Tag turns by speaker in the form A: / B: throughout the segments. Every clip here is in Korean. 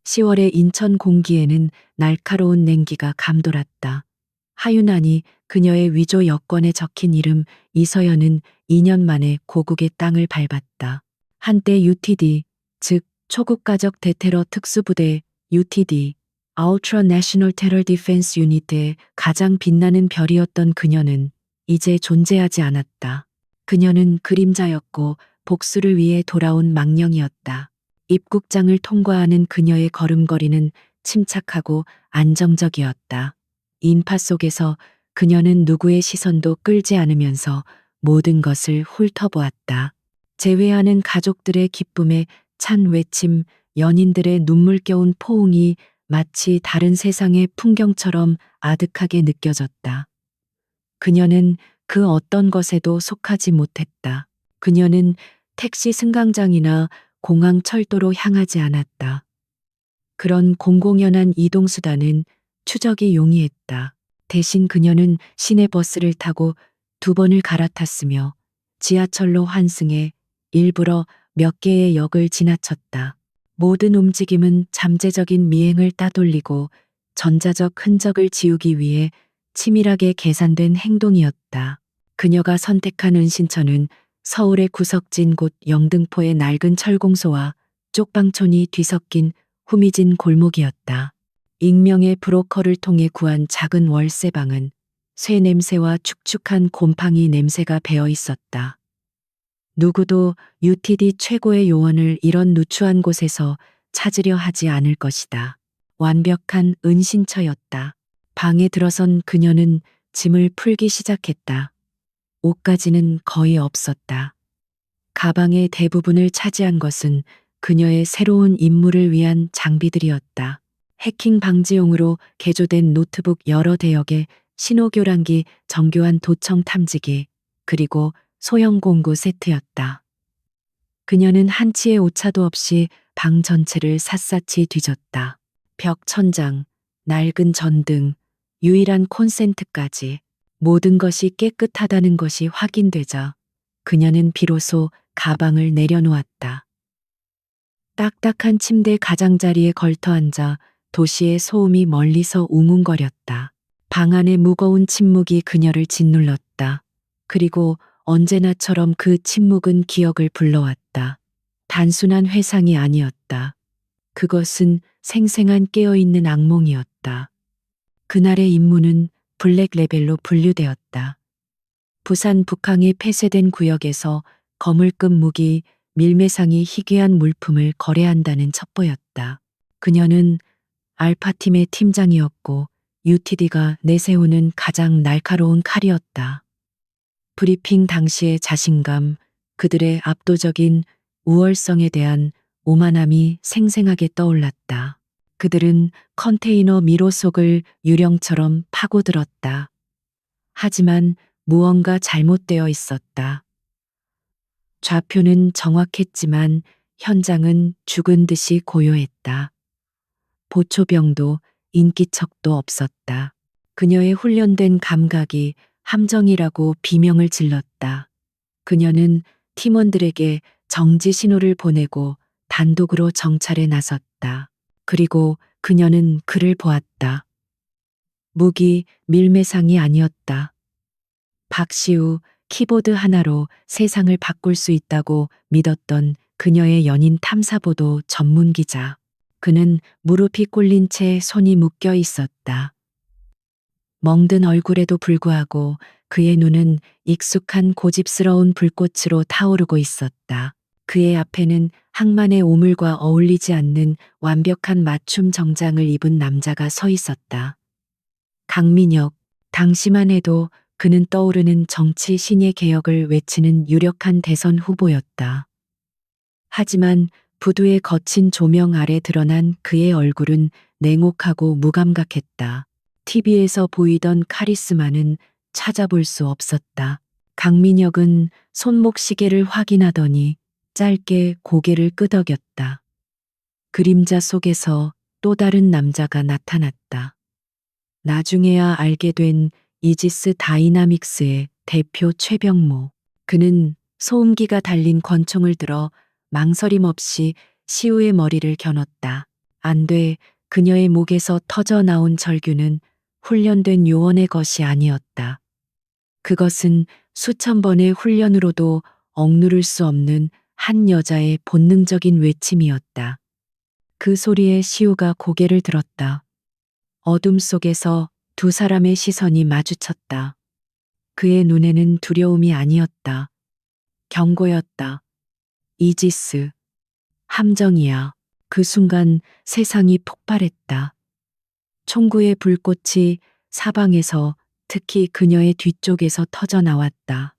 A: 10월의 인천 공기에는 날카로운 냉기가 감돌았다. 하윤아니 그녀의 위조 여권에 적힌 이름 이서연은 2년 만에 고국의 땅을 밟았다. 한때 UTD, 즉 초국가적 대테러 특수부대 UTD, Ultra National Terror Defense Unit의 가장 빛나는 별이었던 그녀는 이제 존재하지 않았다. 그녀는 그림자였고 복수를 위해 돌아온 망령이었다. 입국장을 통과하는 그녀의 걸음걸이는 침착하고 안정적이었다. 인파 속에서 그녀는 누구의 시선도 끌지 않으면서 모든 것을 훑어보았다. 제외하는 가족들의 기쁨에 찬 외침, 연인들의 눈물겨운 포옹이 마치 다른 세상의 풍경처럼 아득하게 느껴졌다. 그녀는 그 어떤 것에도 속하지 못했다. 그녀는 택시 승강장이나 공항 철도로 향하지 않았다. 그런 공공연한 이동수단은 추적이 용이했다. 대신 그녀는 시내버스를 타고 2번을 갈아탔으며 지하철로 환승해 일부러 몇 개의 역을 지나쳤다. 모든 움직임은 잠재적인 미행을 따돌리고 전자적 흔적을 지우기 위해 치밀하게 계산된 행동이었다. 그녀가 선택한 은신처는 서울의 구석진 곳 영등포의 낡은 철공소와 쪽방촌이 뒤섞인 후미진 골목이었다. 익명의 브로커를 통해 구한 작은 월세방은 쇠 냄새와 축축한 곰팡이 냄새가 배어 있었다. 누구도 UTD 최고의 요원을 이런 누추한 곳에서 찾으려 하지 않을 것이다. 완벽한 은신처였다. 방에 들어선 그녀는 짐을 풀기 시작했다. 옷가지는 거의 없었다. 가방의 대부분을 차지한 것은 그녀의 새로운 임무를 위한 장비들이었다. 해킹 방지용으로 개조된 노트북 여러 대역에 신호교란기, 정교한 도청 탐지기, 그리고 소형 공구 세트였다. 그녀는 한치의 오차도 없이 방 전체를 샅샅이 뒤졌다. 벽 천장, 낡은 전등, 유일한 콘센트까지 모든 것이 깨끗하다는 것이 확인되자 그녀는 비로소 가방을 내려놓았다. 딱딱한 침대 가장자리에 걸터앉아 도시의 소음이 멀리서 웅웅거렸다. 방 안의 무거운 침묵이 그녀를 짓눌렀다. 그리고 언제나처럼 그 침묵은 기억을 불러왔다. 단순한 회상이 아니었다. 그것은 생생한 깨어있는 악몽이었다. 그날의 임무는 블랙 레벨로 분류되었다. 부산 북항의 폐쇄된 구역에서 거물급 무기, 밀매상이 희귀한 물품을 거래한다는 첩보였다. 그녀는 알파팀의 팀장이었고 UTD가 내세우는 가장 날카로운 칼이었다. 브리핑 당시의 자신감, 그들의 압도적인 우월성에 대한 오만함이 생생하게 떠올랐다. 그들은 컨테이너 미로 속을 유령처럼 파고들었다. 하지만 무언가 잘못되어 있었다. 좌표는 정확했지만 현장은 죽은 듯이 고요했다. 보초병도 인기척도 없었다. 그녀의 훈련된 감각이 함정이라고 비명을 질렀다. 그녀는 팀원들에게 정지 신호를 보내고 단독으로 정찰에 나섰다. 그리고 그녀는 그를 보았다. 무기 밀매상이 아니었다. 박시우 키보드 하나로 세상을 바꿀 수 있다고 믿었던 그녀의 연인 탐사보도 전문 기자. 그는 무릎이 꿇린 채 손이 묶여 있었다. 멍든 얼굴에도 불구하고 그의 눈은 익숙한 고집스러운 불꽃으로 타오르고 있었다. 그의 앞에는 항만의 오물과 어울리지 않는 완벽한 맞춤 정장을 입은 남자가 서 있었다. 강민혁, 당시만 해도 그는 떠오르는 정치 신예 개혁을 외치는 유력한 대선 후보였다. 하지만 부두의 거친 조명 아래 드러난 그의 얼굴은 냉혹하고 무감각했다. TV에서 보이던 카리스마는 찾아볼 수 없었다. 강민혁은 손목 시계를 확인하더니 짧게 고개를 끄덕였다. 그림자 속에서 또 다른 남자가 나타났다. 나중에야 알게 된 이지스 다이나믹스의 대표 최병모. 그는 소음기가 달린 권총을 들어 망설임 없이 시우의 머리를 겨눴다. 안 돼. 그녀의 목에서 터져 나온 절규는 훈련된 요원의 것이 아니었다. 그것은 수천 번의 훈련으로도 억누를 수 없는 한 여자의 본능적인 외침이었다. 그 소리에 시우가 고개를 들었다. 어둠 속에서 두 사람의 시선이 마주쳤다. 그의 눈에는 두려움이 아니었다. 경고였다. 이지스. 함정이야. 그 순간 세상이 폭발했다. 총구의 불꽃이 사방에서 특히 그녀의 뒤쪽에서 터져 나왔다.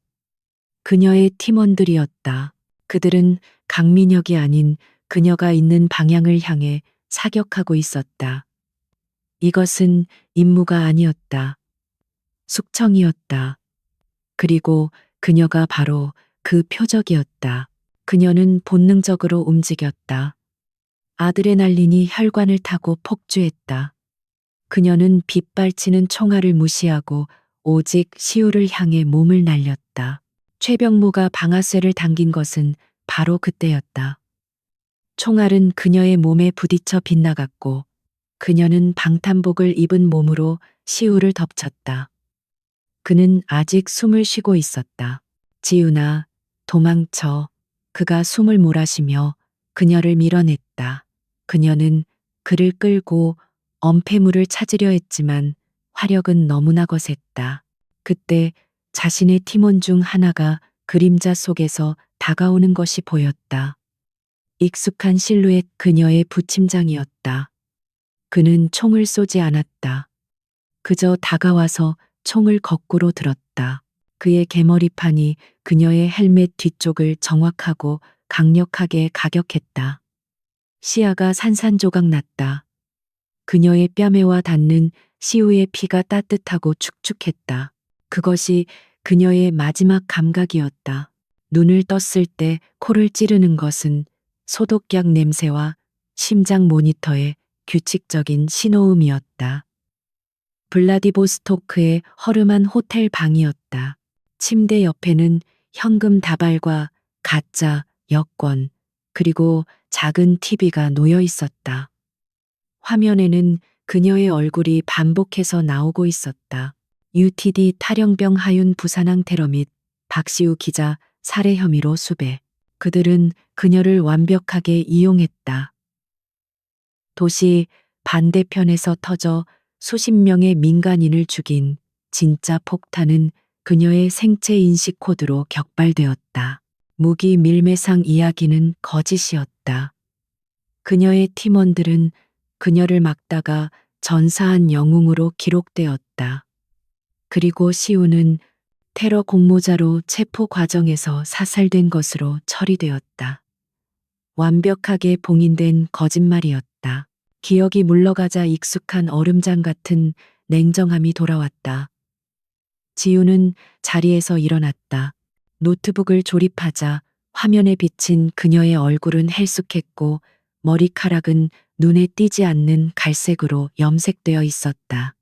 A: 그녀의 팀원들이었다. 그들은 강민혁이 아닌 그녀가 있는 방향을 향해 사격하고 있었다. 이것은 임무가 아니었다. 숙청이었다. 그리고 그녀가 바로 그 표적이었다. 그녀는 본능적으로 움직였다. 아드레날린이 혈관을 타고 폭주했다. 그녀는 빗발치는 총알을 무시하고 오직 시우를 향해 몸을 날렸다. 최병무가 방아쇠를 당긴 것은 바로 그때였다. 총알은 그녀의 몸에 부딪혀 빗나갔고 그녀는 방탄복을 입은 몸으로 시우를 덮쳤다. 그는 아직 숨을 쉬고 있었다. 지훈아, 도망쳐. 그가 숨을 몰아쉬며 그녀를 밀어냈다. 그녀는 그를 끌고 엄폐물을 찾으려 했지만 화력은 너무나 거셌다. 그때 자신의 팀원 중 하나가 그림자 속에서 다가오는 것이 보였다. 익숙한 실루엣 그녀의 부침장이었다. 그는 총을 쏘지 않았다. 그저 다가와서 총을 거꾸로 들었다. 그의 개머리판이 그녀의 헬멧 뒤쪽을 정확하고 강력하게 가격했다. 시야가 산산조각 났다. 그녀의 뺨에와 닿는 시우의 피가 따뜻하고 축축했다. 그것이 그녀의 마지막 감각이었다. 눈을 떴을 때 코를 찌르는 것은 소독약 냄새와 심장 모니터의 규칙적인 신호음이었다. 블라디보스토크의 허름한 호텔 방이었다. 침대 옆에는 현금 다발과 가짜 여권, 그리고 작은 TV가 놓여 있었다. 화면에는 그녀의 얼굴이 반복해서 나오고 있었다. UTD 탈영병 하윤 부산항 테러 및 박시우 기자 살해 혐의로 수배. 그들은 그녀를 완벽하게 이용했다. 도시 반대편에서 터져 수십 명의 민간인을 죽인 진짜 폭탄은 그녀의 생체 인식 코드로 격발되었다. 무기 밀매상 이야기는 거짓이었다. 그녀의 팀원들은 그녀를 막다가 전사한 영웅으로 기록되었다. 그리고 시우는 테러 공모자로 체포 과정에서 사살된 것으로 처리되었다. 완벽하게 봉인된 거짓말이었다. 기억이 물러가자 익숙한 얼음장 같은 냉정함이 돌아왔다. 지우는 자리에서 일어났다. 노트북을 조립하자 화면에 비친 그녀의 얼굴은 헬쑥했고 머리카락은 눈에 띄지 않는 갈색으로 염색되어 있었다.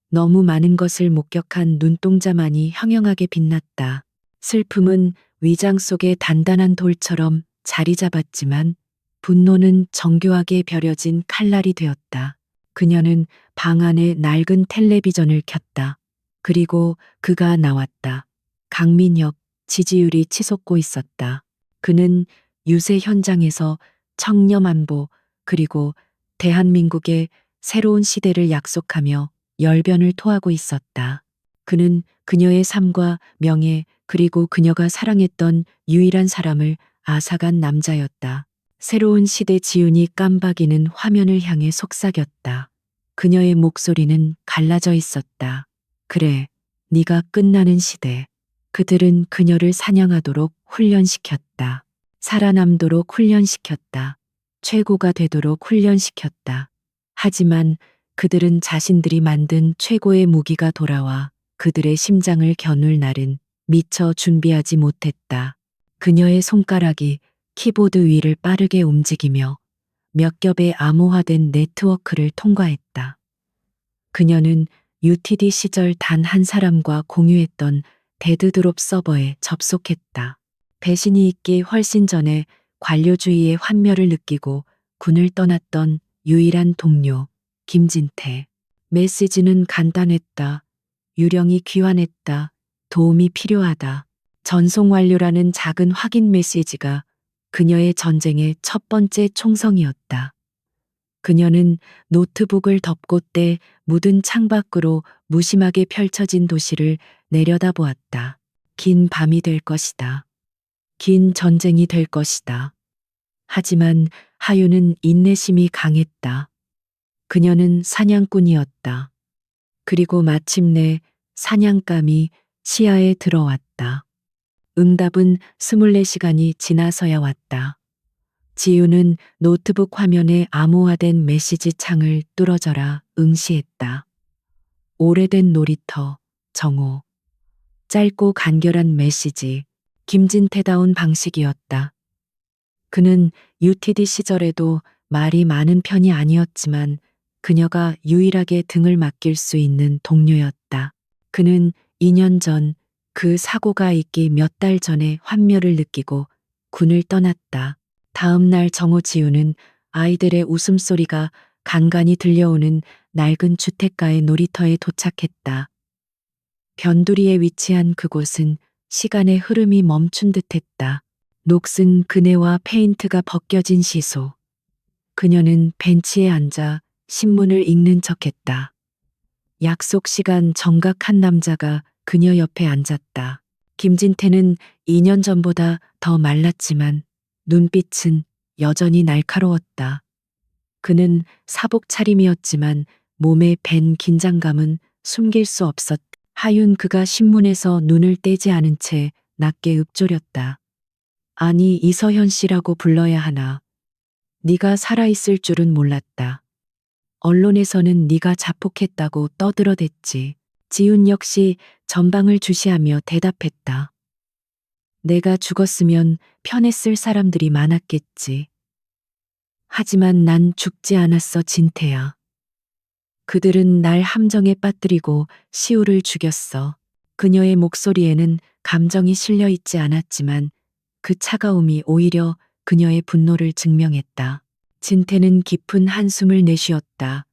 A: 너무 많은 것을 목격한 눈동자만이 형형하게 빛났다. 슬픔은 위장 속의 단단한 돌처럼 자리 잡았지만 분노는 정교하게 벼려진 칼날이 되었다. 그녀는 방 안에 낡은 텔레비전을 켰다. 그리고 그가 나왔다. 강민혁, 지지율이 치솟고 있었다. 그는 유세 현장에서 청렴안보 그리고 대한민국의 새로운 시대를 약속하며 열변을 토하고 있었다. 그는 그녀의 삶과 명예 그리고 그녀가 사랑했던 유일한 사람을 앗아간 남자였다. 새로운 시대 지훈이 깜박이는 화면을 향해 속삭였다. 그녀의 목소리는 갈라져 있었다. 그래, 네가 끝나는 시대. 그들은 그녀를 사냥하도록 훈련시켰다. 살아남도록 훈련시켰다. 최고가 되도록 훈련시켰다. 하지만 그들은 자신들이 만든 최고의 무기가 돌아와 그들의 심장을 겨눌 날은 미처 준비하지 못했다. 그녀의 손가락이 키보드 위를 빠르게 움직이며 몇 겹의 암호화된 네트워크를 통과했다. 그녀는 UTD 시절 단 한 사람과 공유했던 데드드롭 서버에 접속했다. 배신이 있기 훨씬 전에 관료주의의 환멸을 느끼고 군을 떠났던 유일한 동료, 김진태. 메시지는 간단했다. 유령이 귀환했다. 도움이 필요하다. 전송 완료라는 작은 확인 메시지가 그녀의 전쟁의 첫 번째 총성이었다. 그녀는 노트북을 덮고 떼 묻은 창밖으로 무심하게 펼쳐진 도시를 내려다보았다. 긴 밤이 될 것이다. 긴 전쟁이 될 것이다. 하지만 하유는 인내심이 강했다. 그녀는 사냥꾼이었다. 그리고 마침내 사냥감이 시야에 들어왔다. 응답은 24시간이 지나서야 왔다. 지우는 노트북 화면에 암호화된 메시지 창을 뚫어져라 응시했다. 오래된 놀이터, 정오. 짧고 간결한 메시지, 김진태다운 방식이었다. 그는 UTD 시절에도 말이 많은 편이 아니었지만 그녀가 유일하게 등을 맡길 수 있는 동료였다. 그는 2년 전 그 사고가 있기 몇 달 전에 환멸을 느끼고 군을 떠났다. 다음 날 정오지우는 아이들의 웃음소리가 간간히 들려오는 낡은 주택가의 놀이터에 도착했다. 변두리에 위치한 그곳은 시간의 흐름이 멈춘 듯했다. 녹슨 그네와 페인트가 벗겨진 시소. 그녀는 벤치에 앉아 신문을 읽는 척했다. 약속 시간 정각 한 남자가 그녀 옆에 앉았다. 김진태는 2년 전보다 더 말랐지만 눈빛은 여전히 날카로웠다. 그는 사복 차림이었지만 몸에 밴 긴장감은 숨길 수 없었다. 하윤 그가 신문에서 눈을 떼지 않은 채 낮게 읊조렸다. 아니 이서현 씨라고 불러야 하나. 네가 살아있을 줄은 몰랐다. 언론에서는 네가 자폭했다고 떠들어댔지. 지훈 역시 전방을 주시하며 대답했다. 내가 죽었으면 편했을 사람들이 많았겠지. 하지만 난 죽지 않았어 진태야. 그들은 날 함정에 빠뜨리고 시우를 죽였어. 그녀의 목소리에는 감정이 실려 있지 않았지만 그 차가움이 오히려 그녀의 분노를 증명했다. 진태는 깊은 한숨을 내쉬었다.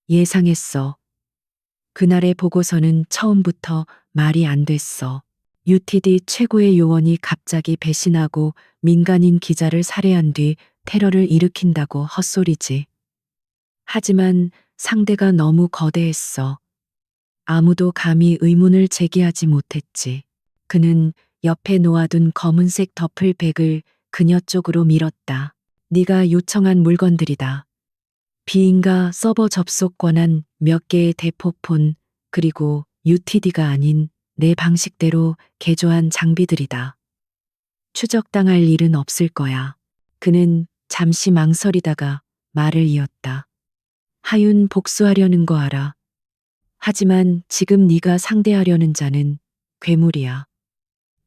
A: 예상했어. 그날의 보고서는 처음부터 말이 안 됐어. UTD 최고의 요원이 갑자기 배신하고 민간인 기자를 살해한 뒤 테러를 일으킨다고 헛소리지. 하지만 상대가 너무 거대했어. 아무도 감히 의문을 제기하지 못했지. 그는 옆에 놓아둔 검은색 더플백을 그녀 쪽으로 밀었다. 네가 요청한 물건들이다. 비인가 서버 접속 권한 몇 개의 대포폰 그리고 UTD가 아닌 내 방식대로 개조한 장비들이다. 추적당할 일은 없을 거야. 그는 잠시 망설이다가 말을 이었다. 하윤 복수하려는 거 알아. 하지만 지금 네가 상대하려는 자는 괴물이야.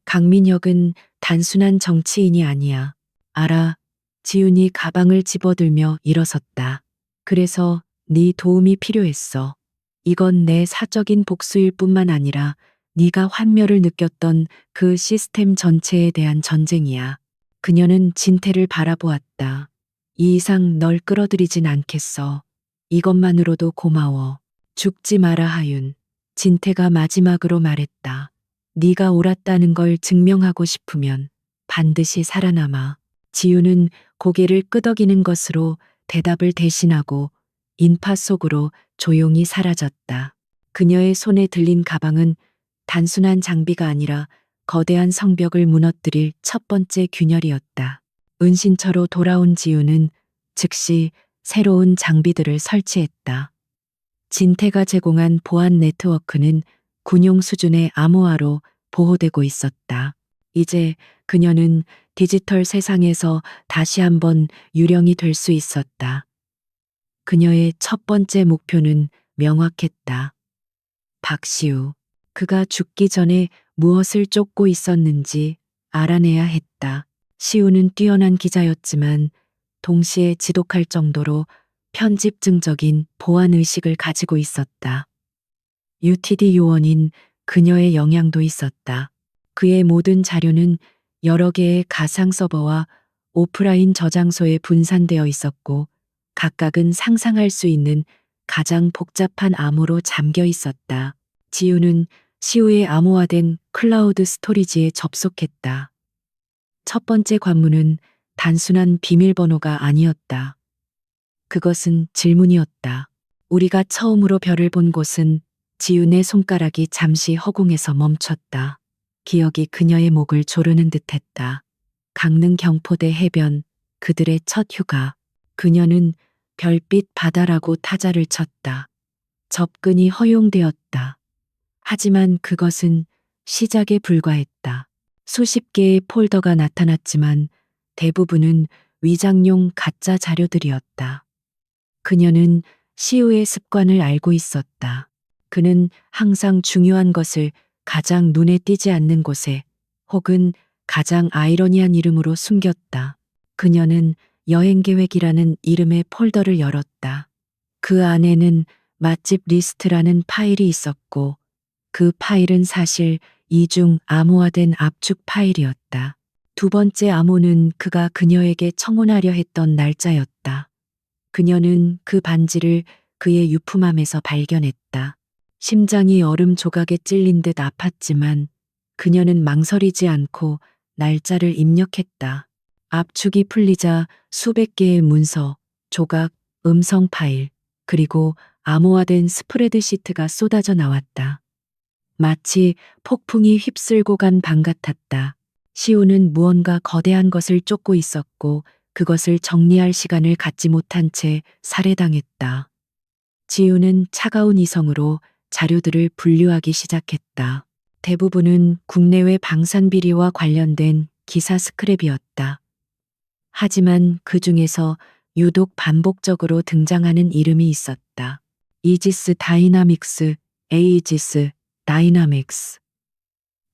A: 강민혁은 단순한 정치인이 아니야. 알아. 지훈이 가방을 집어들며 일어섰다. 그래서 네 도움이 필요했어. 이건 내 사적인 복수일 뿐만 아니라 네가 환멸을 느꼈던 그 시스템 전체에 대한 전쟁이야. 그녀는 진태를 바라보았다. 이 이상 널 끌어들이진 않겠어. 이것만으로도 고마워. 죽지 마라 하윤. 진태가 마지막으로 말했다. 네가 옳았다는 걸 증명하고 싶으면 반드시 살아남아. 지우는 고개를 끄덕이는 것으로 대답을 대신하고 인파 속으로 조용히 사라졌다. 그녀의 손에 들린 가방은 단순한 장비가 아니라 거대한 성벽을 무너뜨릴 첫 번째 균열이었다. 은신처로 돌아온 지우는 즉시 새로운 장비들을 설치했다. 진태가 제공한 보안 네트워크는 군용 수준의 암호화로 보호되고 있었다. 이제 그녀는 디지털 세상에서 다시 한번 유령이 될 수 있었다. 그녀의 첫 번째 목표는 명확했다. 박시우. 그가 죽기 전에 무엇을 쫓고 있었는지 알아내야 했다. 시우는 뛰어난 기자였지만 동시에 지독할 정도로 편집증적인 보안 의식을 가지고 있었다. UTD 요원인 그녀의 영향도 있었다. 그의 모든 자료는 여러 개의 가상 서버와 오프라인 저장소에 분산되어 있었고 각각은 상상할 수 있는 가장 복잡한 암호로 잠겨 있었다. 지우는 시우의 암호화된 클라우드 스토리지에 접속했다. 첫 번째 관문은 단순한 비밀번호가 아니었다. 그것은 질문이었다. 우리가 처음으로 별을 본 곳은 지윤의 손가락이 잠시 허공에서 멈췄다. 기억이 그녀의 목을 조르는 듯했다. 강릉 경포대 해변, 그들의 첫 휴가. 그녀는 별빛 바다라고 타자를 쳤다. 접근이 허용되었다. 하지만 그것은 시작에 불과했다. 수십 개의 폴더가 나타났지만 대부분은 위장용 가짜 자료들이었다. 그녀는 시우의 습관을 알고 있었다. 그는 항상 중요한 것을 가장 눈에 띄지 않는 곳에 혹은 가장 아이러니한 이름으로 숨겼다. 그녀는 여행계획이라는 이름의 폴더를 열었다. 그 안에는 맛집 리스트라는 파일이 있었고 그 파일은 사실 이중 암호화된 압축 파일이었다. 두 번째 암호는 그가 그녀에게 청혼하려 했던 날짜였다. 그녀는 그 반지를 그의 유품함에서 발견했다. 심장이 얼음 조각에 찔린 듯 아팠지만 그녀는 망설이지 않고 날짜를 입력했다. 압축이 풀리자 수백 개의 문서, 조각, 음성 파일, 그리고 암호화된 스프레드시트가 쏟아져 나왔다. 마치 폭풍이 휩쓸고 간 방 같았다. 시우는 무언가 거대한 것을 쫓고 있었고 그것을 정리할 시간을 갖지 못한 채 살해당했다. 지우는 차가운 이성으로 자료들을 분류하기 시작했다. 대부분은 국내외 방산 비리와 관련된 기사 스크랩이었다. 하지만 그 중에서 유독 반복적으로 등장하는 이름이 있었다. 이지스 다이나믹스, 에이지스 다이나믹스.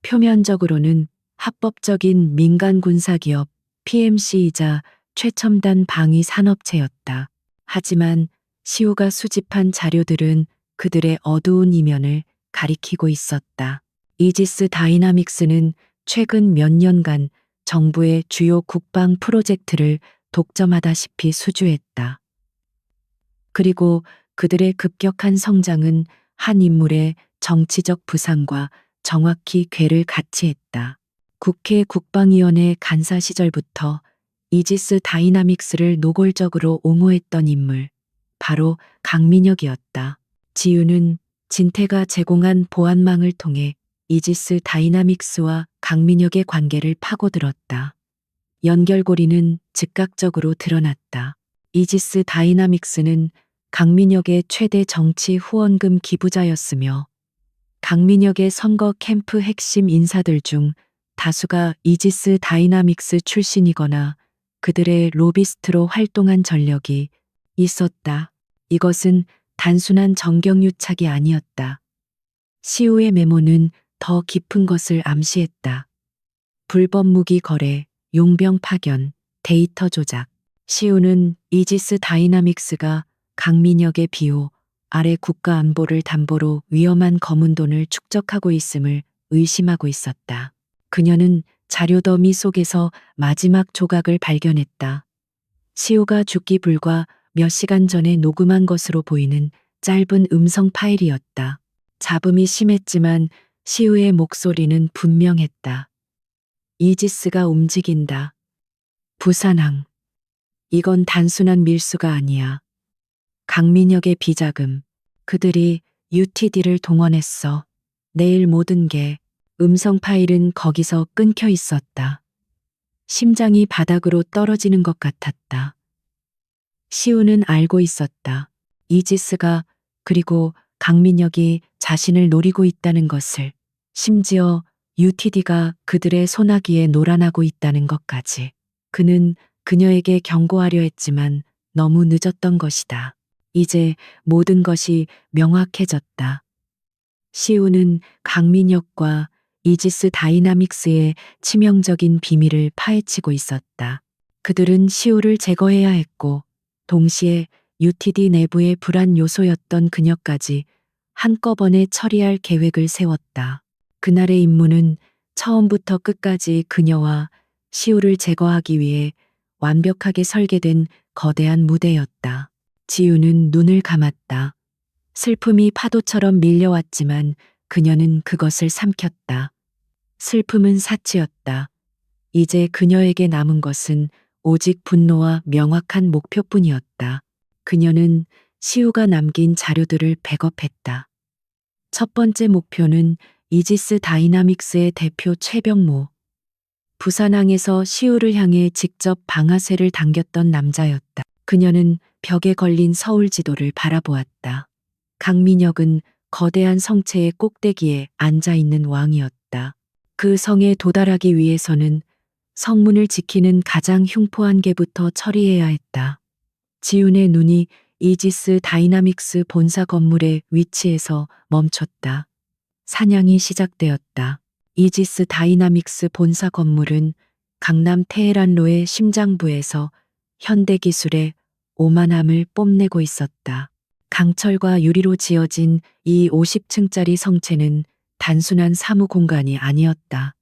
A: 표면적으로는 합법적인 민간 군사기업 PMC이자 최첨단 방위 산업체였다. 하지만 시우가 수집한 자료들은 그들의 어두운 이면을 가리키고 있었다. 이지스 다이나믹스는 최근 몇 년간 정부의 주요 국방 프로젝트를 독점하다시피 수주했다. 그리고 그들의 급격한 성장은 한 인물의 정치적 부상과 정확히 궤를 같이 했다. 국회 국방위원회 간사 시절부터 이지스 다이나믹스를 노골적으로 옹호했던 인물, 바로 강민혁이었다. 지우는 진태가 제공한 보안망을 통해 이지스 다이나믹스와 강민혁의 관계를 파고들었다. 연결고리는 즉각적으로 드러났다. 이지스 다이나믹스는 강민혁의 최대 정치 후원금 기부자였으며 강민혁의 선거 캠프 핵심 인사들 중 다수가 이지스 다이나믹스 출신이거나 그들의 로비스트로 활동한 전력이 있었다. 이것은 단순한 정경유착이 아니었다. 시우의 메모는 더 깊은 것을 암시했다. 불법 무기 거래, 용병 파견, 데이터 조작. 시우는 이지스 다이나믹스가 강민혁의 비호 아래 국가 안보를 담보로 위험한 검은 돈을 축적하고 있음을 의심하고 있었다. 그녀는 자료 더미 속에서 마지막 조각을 발견했다. 시우가 죽기 불과 몇 시간 전에 녹음한 것으로 보이는 짧은 음성 파일이었다. 잡음이 심했지만 시우의 목소리는 분명했다. 이지스가 움직인다. 부산항. 이건 단순한 밀수가 아니야. 강민혁의 비자금. 그들이 UTD를 동원했어. 내일 모든 게. 음성 파일은 거기서 끊겨 있었다. 심장이 바닥으로 떨어지는 것 같았다. 시우는 알고 있었다. 이지스가 그리고 강민혁이 자신을 노리고 있다는 것을, 심지어 UTD가 그들의 소나기에 놀아나고 있다는 것까지. 그는 그녀에게 경고하려 했지만 너무 늦었던 것이다. 이제 모든 것이 명확해졌다. 시우는 강민혁과 이지스 다이나믹스의 치명적인 비밀을 파헤치고 있었다. 그들은 시우를 제거해야 했고 동시에 UTD 내부의 불안 요소였던 그녀까지 한꺼번에 처리할 계획을 세웠다. 그날의 임무는 처음부터 끝까지 그녀와 시우를 제거하기 위해 완벽하게 설계된 거대한 무대였다. 지우는 눈을 감았다. 슬픔이 파도처럼 밀려왔지만 그녀는 그것을 삼켰다. 슬픔은 사치였다. 이제 그녀에게 남은 것은 오직 분노와 명확한 목표뿐이었다. 그녀는 시우가 남긴 자료들을 백업했다. 첫 번째 목표는 이지스 다이나믹스의 대표 최병모. 부산항에서 시우를 향해 직접 방아쇠를 당겼던 남자였다. 그녀는 벽에 걸린 서울 지도를 바라보았다. 강민혁은 거대한 성체의 꼭대기에 앉아 있는 왕이었다. 그 성에 도달하기 위해서는 성문을 지키는 가장 흉포한 개부터 처리해야 했다. 지훈의 눈이 이지스 다이나믹스 본사 건물의 위치에서 멈췄다. 사냥이 시작되었다. 이지스 다이나믹스 본사 건물은 강남 테헤란로의 심장부에서 현대기술의 오만함을 뽐내고 있었다. 강철과 유리로 지어진 이 50층짜리 성체는 단순한 사무 공간이 아니었다.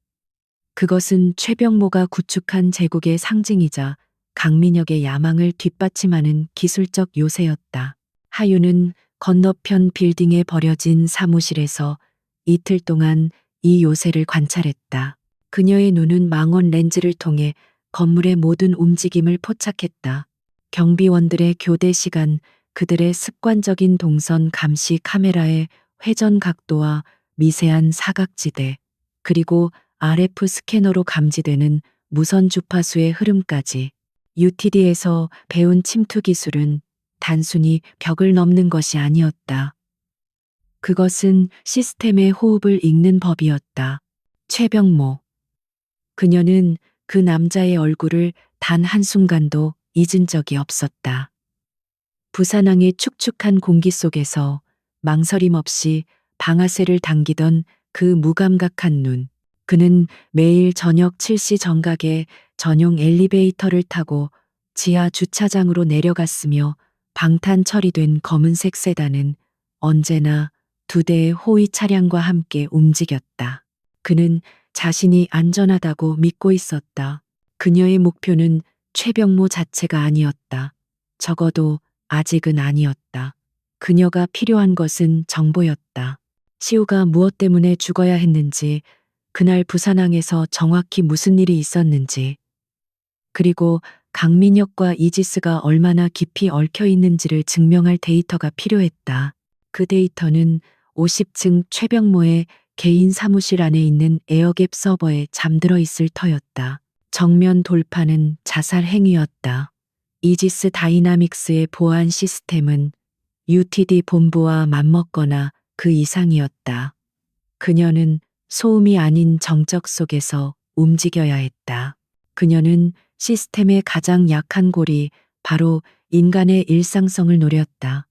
A: 그것은 최병모가 구축한 제국의 상징이자 강민혁의 야망을 뒷받침하는 기술적 요새였다. 하유는 건너편 빌딩에 버려진 사무실에서 이틀 동안 이 요새를 관찰했다. 그녀의 눈은 망원 렌즈를 통해 건물의 모든 움직임을 포착했다. 경비원들의 교대 시간, 그들의 습관적인 동선 감시 카메라의 회전 각도와 미세한 사각지대, 그리고 RF 스캐너로 감지되는 무선 주파수의 흐름까지. UTD에서 배운 침투 기술은 단순히 벽을 넘는 것이 아니었다. 그것은 시스템의 호흡을 읽는 법이었다. 최병모. 그녀는 그 남자의 얼굴을 단 한순간도 잊은 적이 없었다. 부산항의 축축한 공기 속에서 망설임 없이 방아쇠를 당기던 그 무감각한 눈. 그는 매일 저녁 7시 정각에 전용 엘리베이터를 타고 지하 주차장으로 내려갔으며 방탄 처리된 검은색 세단은 언제나 2대의 호위 차량과 함께 움직였다. 그는 자신이 안전하다고 믿고 있었다. 그녀의 목표는 최병모 자체가 아니었다. 적어도 아직은 아니었다. 그녀가 필요한 것은 정보였다. 시우가 무엇 때문에 죽어야 했는지, 그날 부산항에서 정확히 무슨 일이 있었는지, 그리고 강민혁과 이지스가 얼마나 깊이 얽혀 있는지를 증명할 데이터가 필요했다. 그 데이터는 50층 최병모의 개인 사무실 안에 있는 에어갭 서버에 잠들어 있을 터였다. 정면 돌파는 자살 행위였다. 이지스 다이나믹스의 보안 시스템은 UTD 본부와 맞먹거나 그 이상이었다. 그녀는 소음이 아닌 정적 속에서 움직여야 했다. 그녀는 시스템의 가장 약한 골이 바로 인간의 일상성을 노렸다.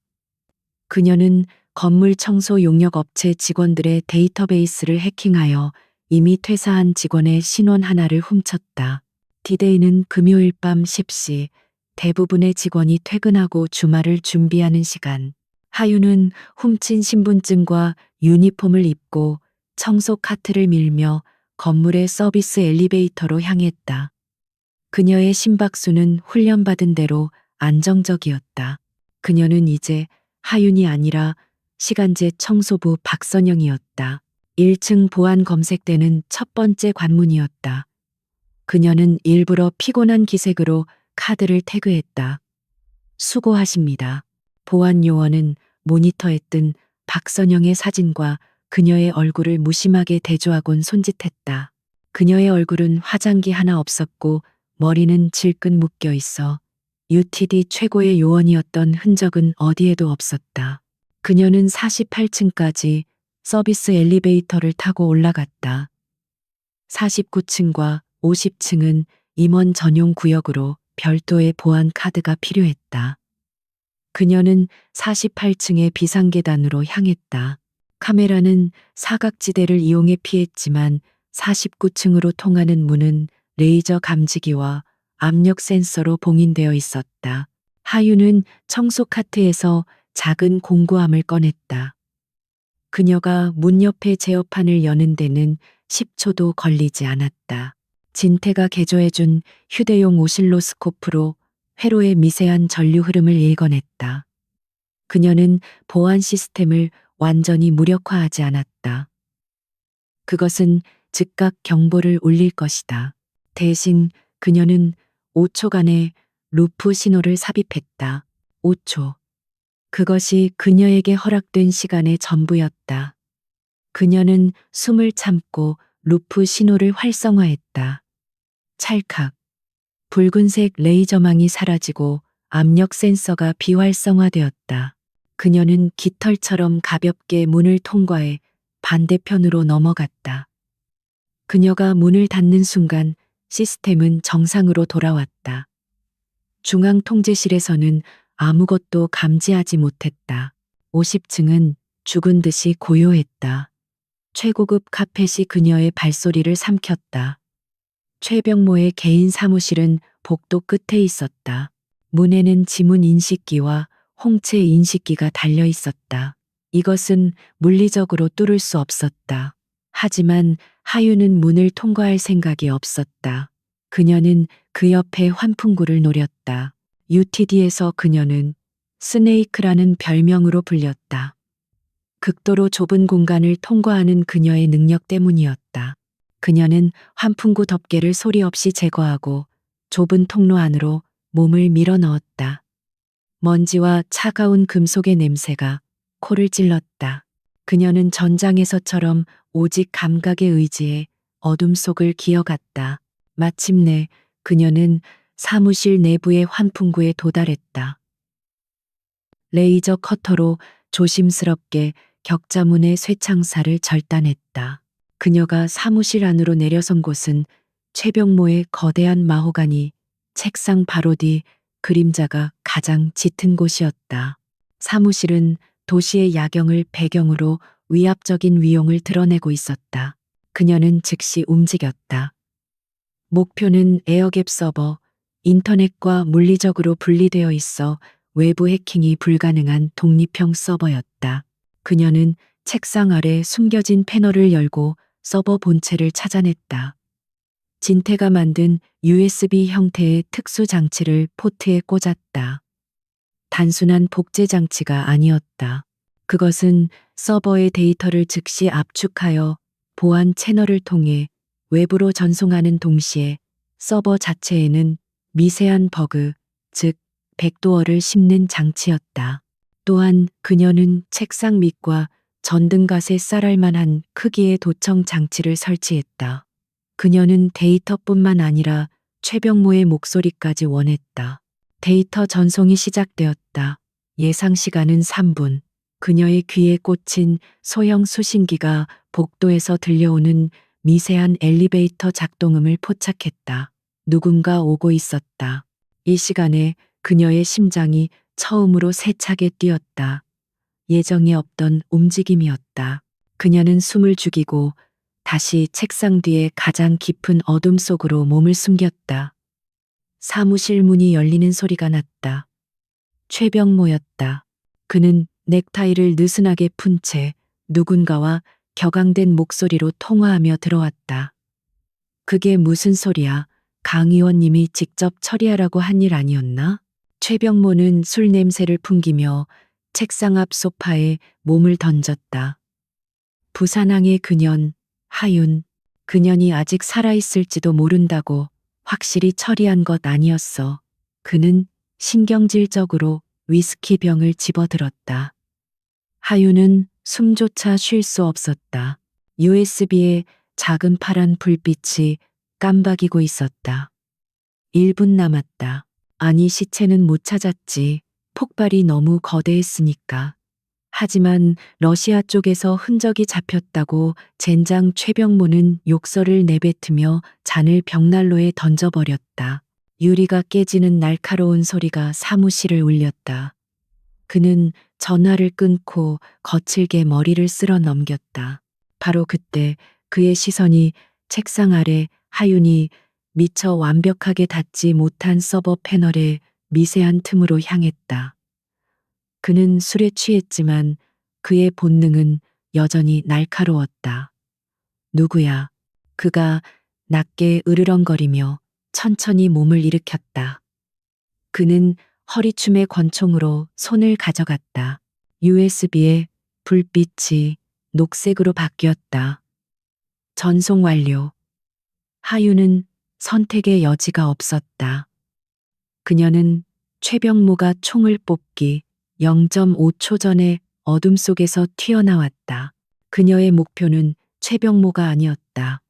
A: 그녀는 건물 청소 용역 업체 직원들의 데이터베이스를 해킹하여 이미 퇴사한 직원의 신원 하나를 훔쳤다. 디데이는 금요일 밤 10시, 대부분의 직원이 퇴근하고 주말을 준비하는 시간. 하유는 훔친 신분증과 유니폼을 입고 청소 카트를 밀며 건물의 서비스 엘리베이터로 향했다. 그녀의 심박수는 훈련받은 대로 안정적이었다. 그녀는 이제 하윤이 아니라 시간제 청소부 박선영이었다. 1층 보안 검색대는 첫 번째 관문이었다. 그녀는 일부러 피곤한 기색으로 카드를 태그했다. 수고하십니다. 보안 요원은 모니터에 뜬 박선영의 사진과 그녀의 얼굴을 무심하게 대조하곤 손짓했다. 그녀의 얼굴은 화장기 하나 없었고 머리는 질끈 묶여 있어 UTD 최고의 요원이었던 흔적은 어디에도 없었다. 그녀는 48층까지 서비스 엘리베이터를 타고 올라갔다. 49층과 50층은 임원 전용 구역으로 별도의 보안 카드가 필요했다. 그녀는 48층의 비상계단으로 향했다. 카메라는 사각지대를 이용해 피했지만 49층으로 통하는 문은 레이저 감지기와 압력 센서로 봉인되어 있었다. 하유는 청소 카트에서 작은 공구함을 꺼냈다. 그녀가 문 옆에 제어판을 여는 데는 10초도 걸리지 않았다. 진태가 개조해준 휴대용 오실로스코프로 회로의 미세한 전류 흐름을 읽어냈다. 그녀는 보안 시스템을 완전히 무력화하지 않았다. 그것은 즉각 경보를 울릴 것이다. 대신 그녀는 5초간의 루프 신호를 삽입했다. 5초. 그것이 그녀에게 허락된 시간의 전부였다. 그녀는 숨을 참고 루프 신호를 활성화했다. 찰칵. 붉은색 레이저망이 사라지고 압력 센서가 비활성화되었다. 그녀는 깃털처럼 가볍게 문을 통과해 반대편으로 넘어갔다. 그녀가 문을 닫는 순간 시스템은 정상으로 돌아왔다. 중앙 통제실에서는 아무것도 감지하지 못했다. 50층은 죽은 듯이 고요했다. 최고급 카펫이 그녀의 발소리를 삼켰다. 최병모의 개인 사무실은 복도 끝에 있었다. 문에는 지문 인식기와 홍채 인식기가 달려 있었다. 이것은 물리적으로 뚫을 수 없었다. 하지만 하유는 문을 통과할 생각이 없었다. 그녀는 그 옆에 환풍구를 노렸다. UTD에서 그녀는 스네이크라는 별명으로 불렸다. 극도로 좁은 공간을 통과하는 그녀의 능력 때문이었다. 그녀는 환풍구 덮개를 소리 없이 제거하고 좁은 통로 안으로 몸을 밀어 넣었다. 먼지와 차가운 금속의 냄새가 코를 찔렀다. 그녀는 전장에서처럼 오직 감각에 의지해 어둠 속을 기어갔다. 마침내 그녀는 사무실 내부의 환풍구에 도달했다. 레이저 커터로 조심스럽게 격자문의 쇠창살을 절단했다. 그녀가 사무실 안으로 내려선 곳은 최병모의 거대한 마호가니 책상 바로 뒤 그림자가 가장 짙은 곳이었다. 사무실은 도시의 야경을 배경으로 위압적인 위용을 드러내고 있었다. 그녀는 즉시 움직였다. 목표는 에어갭 서버, 인터넷과 물리적으로 분리되어 있어 외부 해킹이 불가능한 독립형 서버였다. 그녀는 책상 아래 숨겨진 패널을 열고 서버 본체를 찾아냈다. 진태가 만든 USB 형태의 특수 장치를 포트에 꽂았다. 단순한 복제 장치가 아니었다. 그것은 서버의 데이터를 즉시 압축하여 보안 채널을 통해 외부로 전송하는 동시에 서버 자체에는 미세한 버그, 즉 백도어를 심는 장치였다. 또한 그녀는 책상 밑과 전등갓에 쌀알 만한 크기의 도청 장치를 설치했다. 그녀는 데이터뿐만 아니라 최병모의 목소리까지 원했다. 데이터 전송이 시작되었다. 예상 시간은 3분. 그녀의 귀에 꽂힌 소형 수신기가 복도에서 들려오는 미세한 엘리베이터 작동음을 포착했다. 누군가 오고 있었다. 이 시간에 그녀의 심장이 처음으로 세차게 뛰었다. 예정에 없던 움직임이었다. 그녀는 숨을 죽이고 다시 책상 뒤에 가장 깊은 어둠 속으로 몸을 숨겼다. 사무실 문이 열리는 소리가 났다. 최병모였다. 그는 넥타이를 느슨하게 푼 채 누군가와 격앙된 목소리로 통화하며 들어왔다. 그게 무슨 소리야? 강 의원님이 직접 처리하라고 한 일 아니었나? 최병모는 술 냄새를 풍기며 책상 앞 소파에 몸을 던졌다. 부산항의 그년, 하윤, 그년이 아직 살아있을지도 모른다고 확실히 처리한 것 아니었어. 그는 신경질적으로 위스키 병을 집어들었다. 하윤은 숨조차 쉴 수 없었다. USB에 작은 파란 불빛이 깜박이고 있었다. 1분 남았다. 아니 시체는 못 찾았지. 폭발이 너무 거대했으니까. 하지만 러시아 쪽에서 흔적이 잡혔다고 젠장 최병모는 욕설을 내뱉으며 잔을 벽난로에 던져버렸다. 유리가 깨지는 날카로운 소리가 사무실을 울렸다. 그는 전화를 끊고 거칠게 머리를 쓸어 넘겼다. 바로 그때 그의 시선이 책상 아래 하윤이 미처 완벽하게 닫지 못한 서버 패널의 미세한 틈으로 향했다. 그는 술에 취했지만 그의 본능은 여전히 날카로웠다. 누구야? 그가 낮게 으르렁거리며 천천히 몸을 일으켰다. 그는 허리춤의 권총으로 손을 가져갔다. USB의 불빛이 녹색으로 바뀌었다. 전송 완료. 하유는 선택의 여지가 없었다. 그녀는 최병모가 총을 뽑기 0.5초 전에 어둠 속에서 튀어나왔다. 그녀의 목표는 최병모가 아니었다.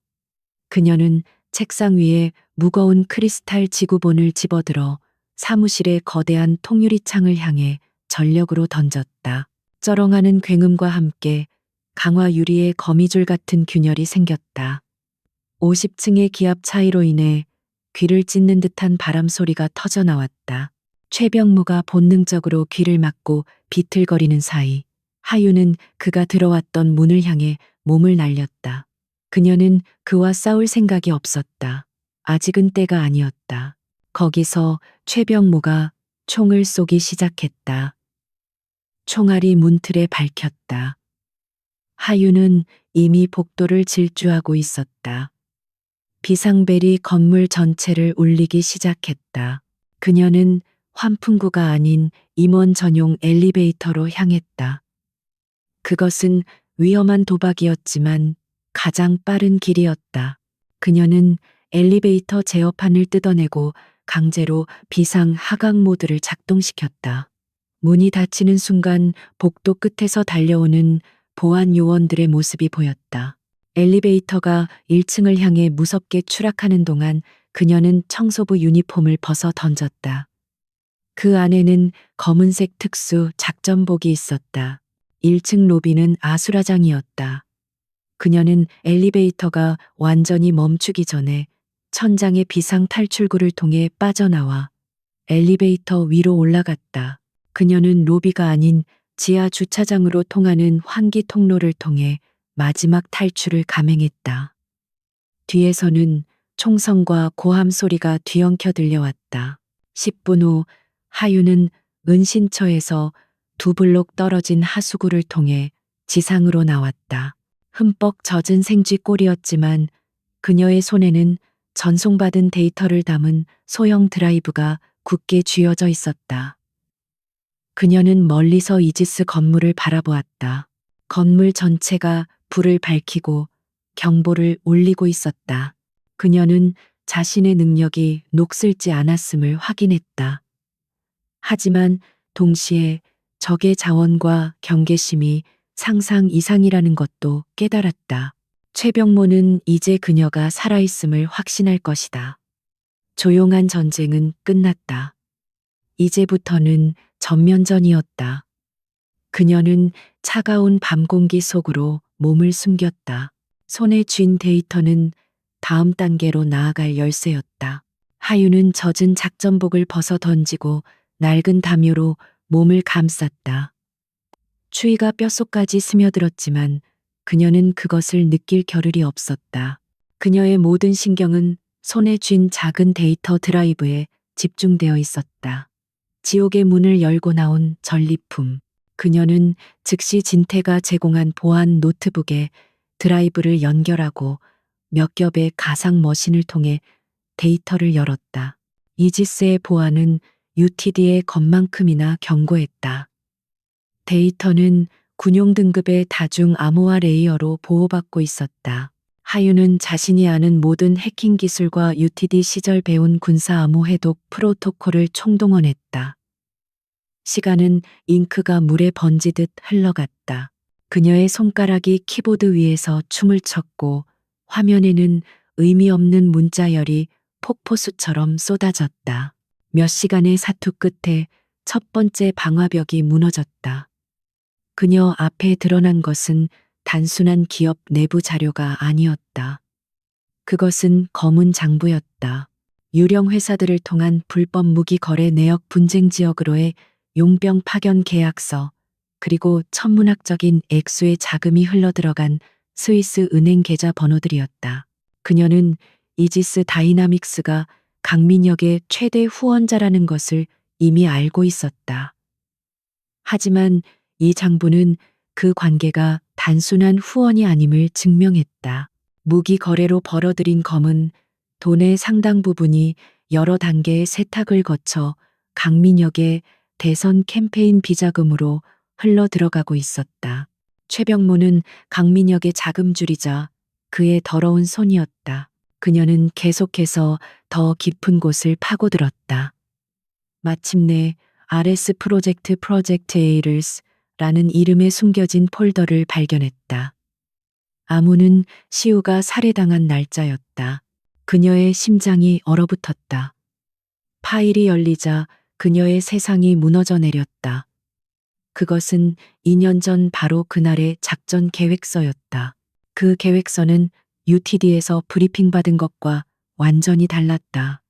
A: 그녀는 책상 위에 무거운 크리스탈 지구본을 집어들어 사무실의 거대한 통유리창을 향해 전력으로 던졌다. 쩌렁하는 굉음과 함께 강화 유리의 거미줄 같은 균열이 생겼다. 50층의 기압 차이로 인해 귀를 찢는 듯한 바람 소리가 터져 나왔다. 최병무가 본능적으로 귀를 막고 비틀거리는 사이 하유는 그가 들어왔던 문을 향해 몸을 날렸다. 그녀는 그와 싸울 생각이 없었다. 아직은 때가 아니었다. 거기서 최병무가 총을 쏘기 시작했다. 총알이 문틀에 밝혔다. 하유는 이미 복도를 질주하고 있었다. 비상벨이 건물 전체를 울리기 시작했다. 그녀는 환풍구가 아닌 임원 전용 엘리베이터로 향했다. 그것은 위험한 도박이었지만 가장 빠른 길이었다. 그녀는 엘리베이터 제어판을 뜯어내고 강제로 비상 하강 모드를 작동시켰다. 문이 닫히는 순간 복도 끝에서 달려오는 보안 요원들의 모습이 보였다. 엘리베이터가 1층을 향해 무섭게 추락하는 동안 그녀는 청소부 유니폼을 벗어 던졌다. 그 안에는 검은색 특수 작전복이 있었다. 1층 로비는 아수라장이었다. 그녀는 엘리베이터가 완전히 멈추기 전에 천장의 비상 탈출구를 통해 빠져나와 엘리베이터 위로 올라갔다. 그녀는 로비가 아닌 지하 주차장으로 통하는 환기 통로를 통해 마지막 탈출을 감행했다. 뒤에서는 총성과 고함 소리가 뒤엉켜 들려왔다. 10분 후 하유는 은신처에서 2블록 떨어진 하수구를 통해 지상으로 나왔다. 흠뻑 젖은 생쥐꼴이었지만 그녀의 손에는 전송받은 데이터를 담은 소형 드라이브가 굳게 쥐어져 있었다. 그녀는 멀리서 이지스 건물을 바라보았다. 건물 전체가 불을 밝히고 경보를 울리고 있었다. 그녀는 자신의 능력이 녹슬지 않았음을 확인했다. 하지만 동시에 적의 자원과 경계심이 상상 이상이라는 것도 깨달았다. 최병모는 이제 그녀가 살아있음을 확신할 것이다. 조용한 전쟁은 끝났다. 이제부터는 전면전이었다. 그녀는 차가운 밤 공기 속으로 몸을 숨겼다. 손에 쥔 데이터는 다음 단계로 나아갈 열쇠였다. 하유는 젖은 작전복을 벗어 던지고 낡은 담요로 몸을 감쌌다. 추위가 뼛속까지 스며들었지만 그녀는 그것을 느낄 겨를이 없었다. 그녀의 모든 신경은 손에 쥔 작은 데이터 드라이브에 집중되어 있었다. 지옥의 문을 열고 나온 전리품. 그녀는 즉시 진태가 제공한 보안 노트북에 드라이브를 연결하고 몇 겹의 가상 머신을 통해 데이터를 열었다. 이지스의 보안은 UTD의 것만큼이나 견고했다. 데이터는 군용 등급의 다중 암호화 레이어로 보호받고 있었다. 하유는 자신이 아는 모든 해킹 기술과 UTD 시절 배운 군사 암호 해독 프로토콜을 총동원했다. 시간은 잉크가 물에 번지듯 흘러갔다. 그녀의 손가락이 키보드 위에서 춤을 췄고 화면에는 의미 없는 문자열이 폭포수처럼 쏟아졌다. 몇 시간의 사투 끝에 첫 번째 방화벽이 무너졌다. 그녀 앞에 드러난 것은 단순한 기업 내부 자료가 아니었다. 그것은 검은 장부였다. 유령 회사들을 통한 불법 무기 거래 내역 분쟁 지역으로의 용병 파견 계약서, 그리고 천문학적인 액수의 자금이 흘러들어간 스위스 은행 계좌 번호들이었다. 그녀는 이지스 다이나믹스가 강민혁의 최대 후원자라는 것을 이미 알고 있었다. 하지만 이 장부는 그 관계가 단순한 후원이 아님을 증명했다. 무기 거래로 벌어들인 검은 돈의 상당 부분이 여러 단계의 세탁을 거쳐 강민혁의 대선 캠페인 비자금으로 흘러 들어가고 있었다. 최병모는 강민혁의 자금줄이자 그의 더러운 손이었다. 그녀는 계속해서 더 깊은 곳을 파고들었다. 마침내 RS 프로젝트 A를 라는 이름에 숨겨진 폴더를 발견했다. 아무는 시우가 살해당한 날짜였다. 그녀의 심장이 얼어붙었다. 파일이 열리자 그녀의 세상이 무너져 내렸다. 그것은 2년 전 바로 그날의 작전 계획서였다. 그 계획서는 UTD에서 브리핑받은 것과 완전히 달랐다.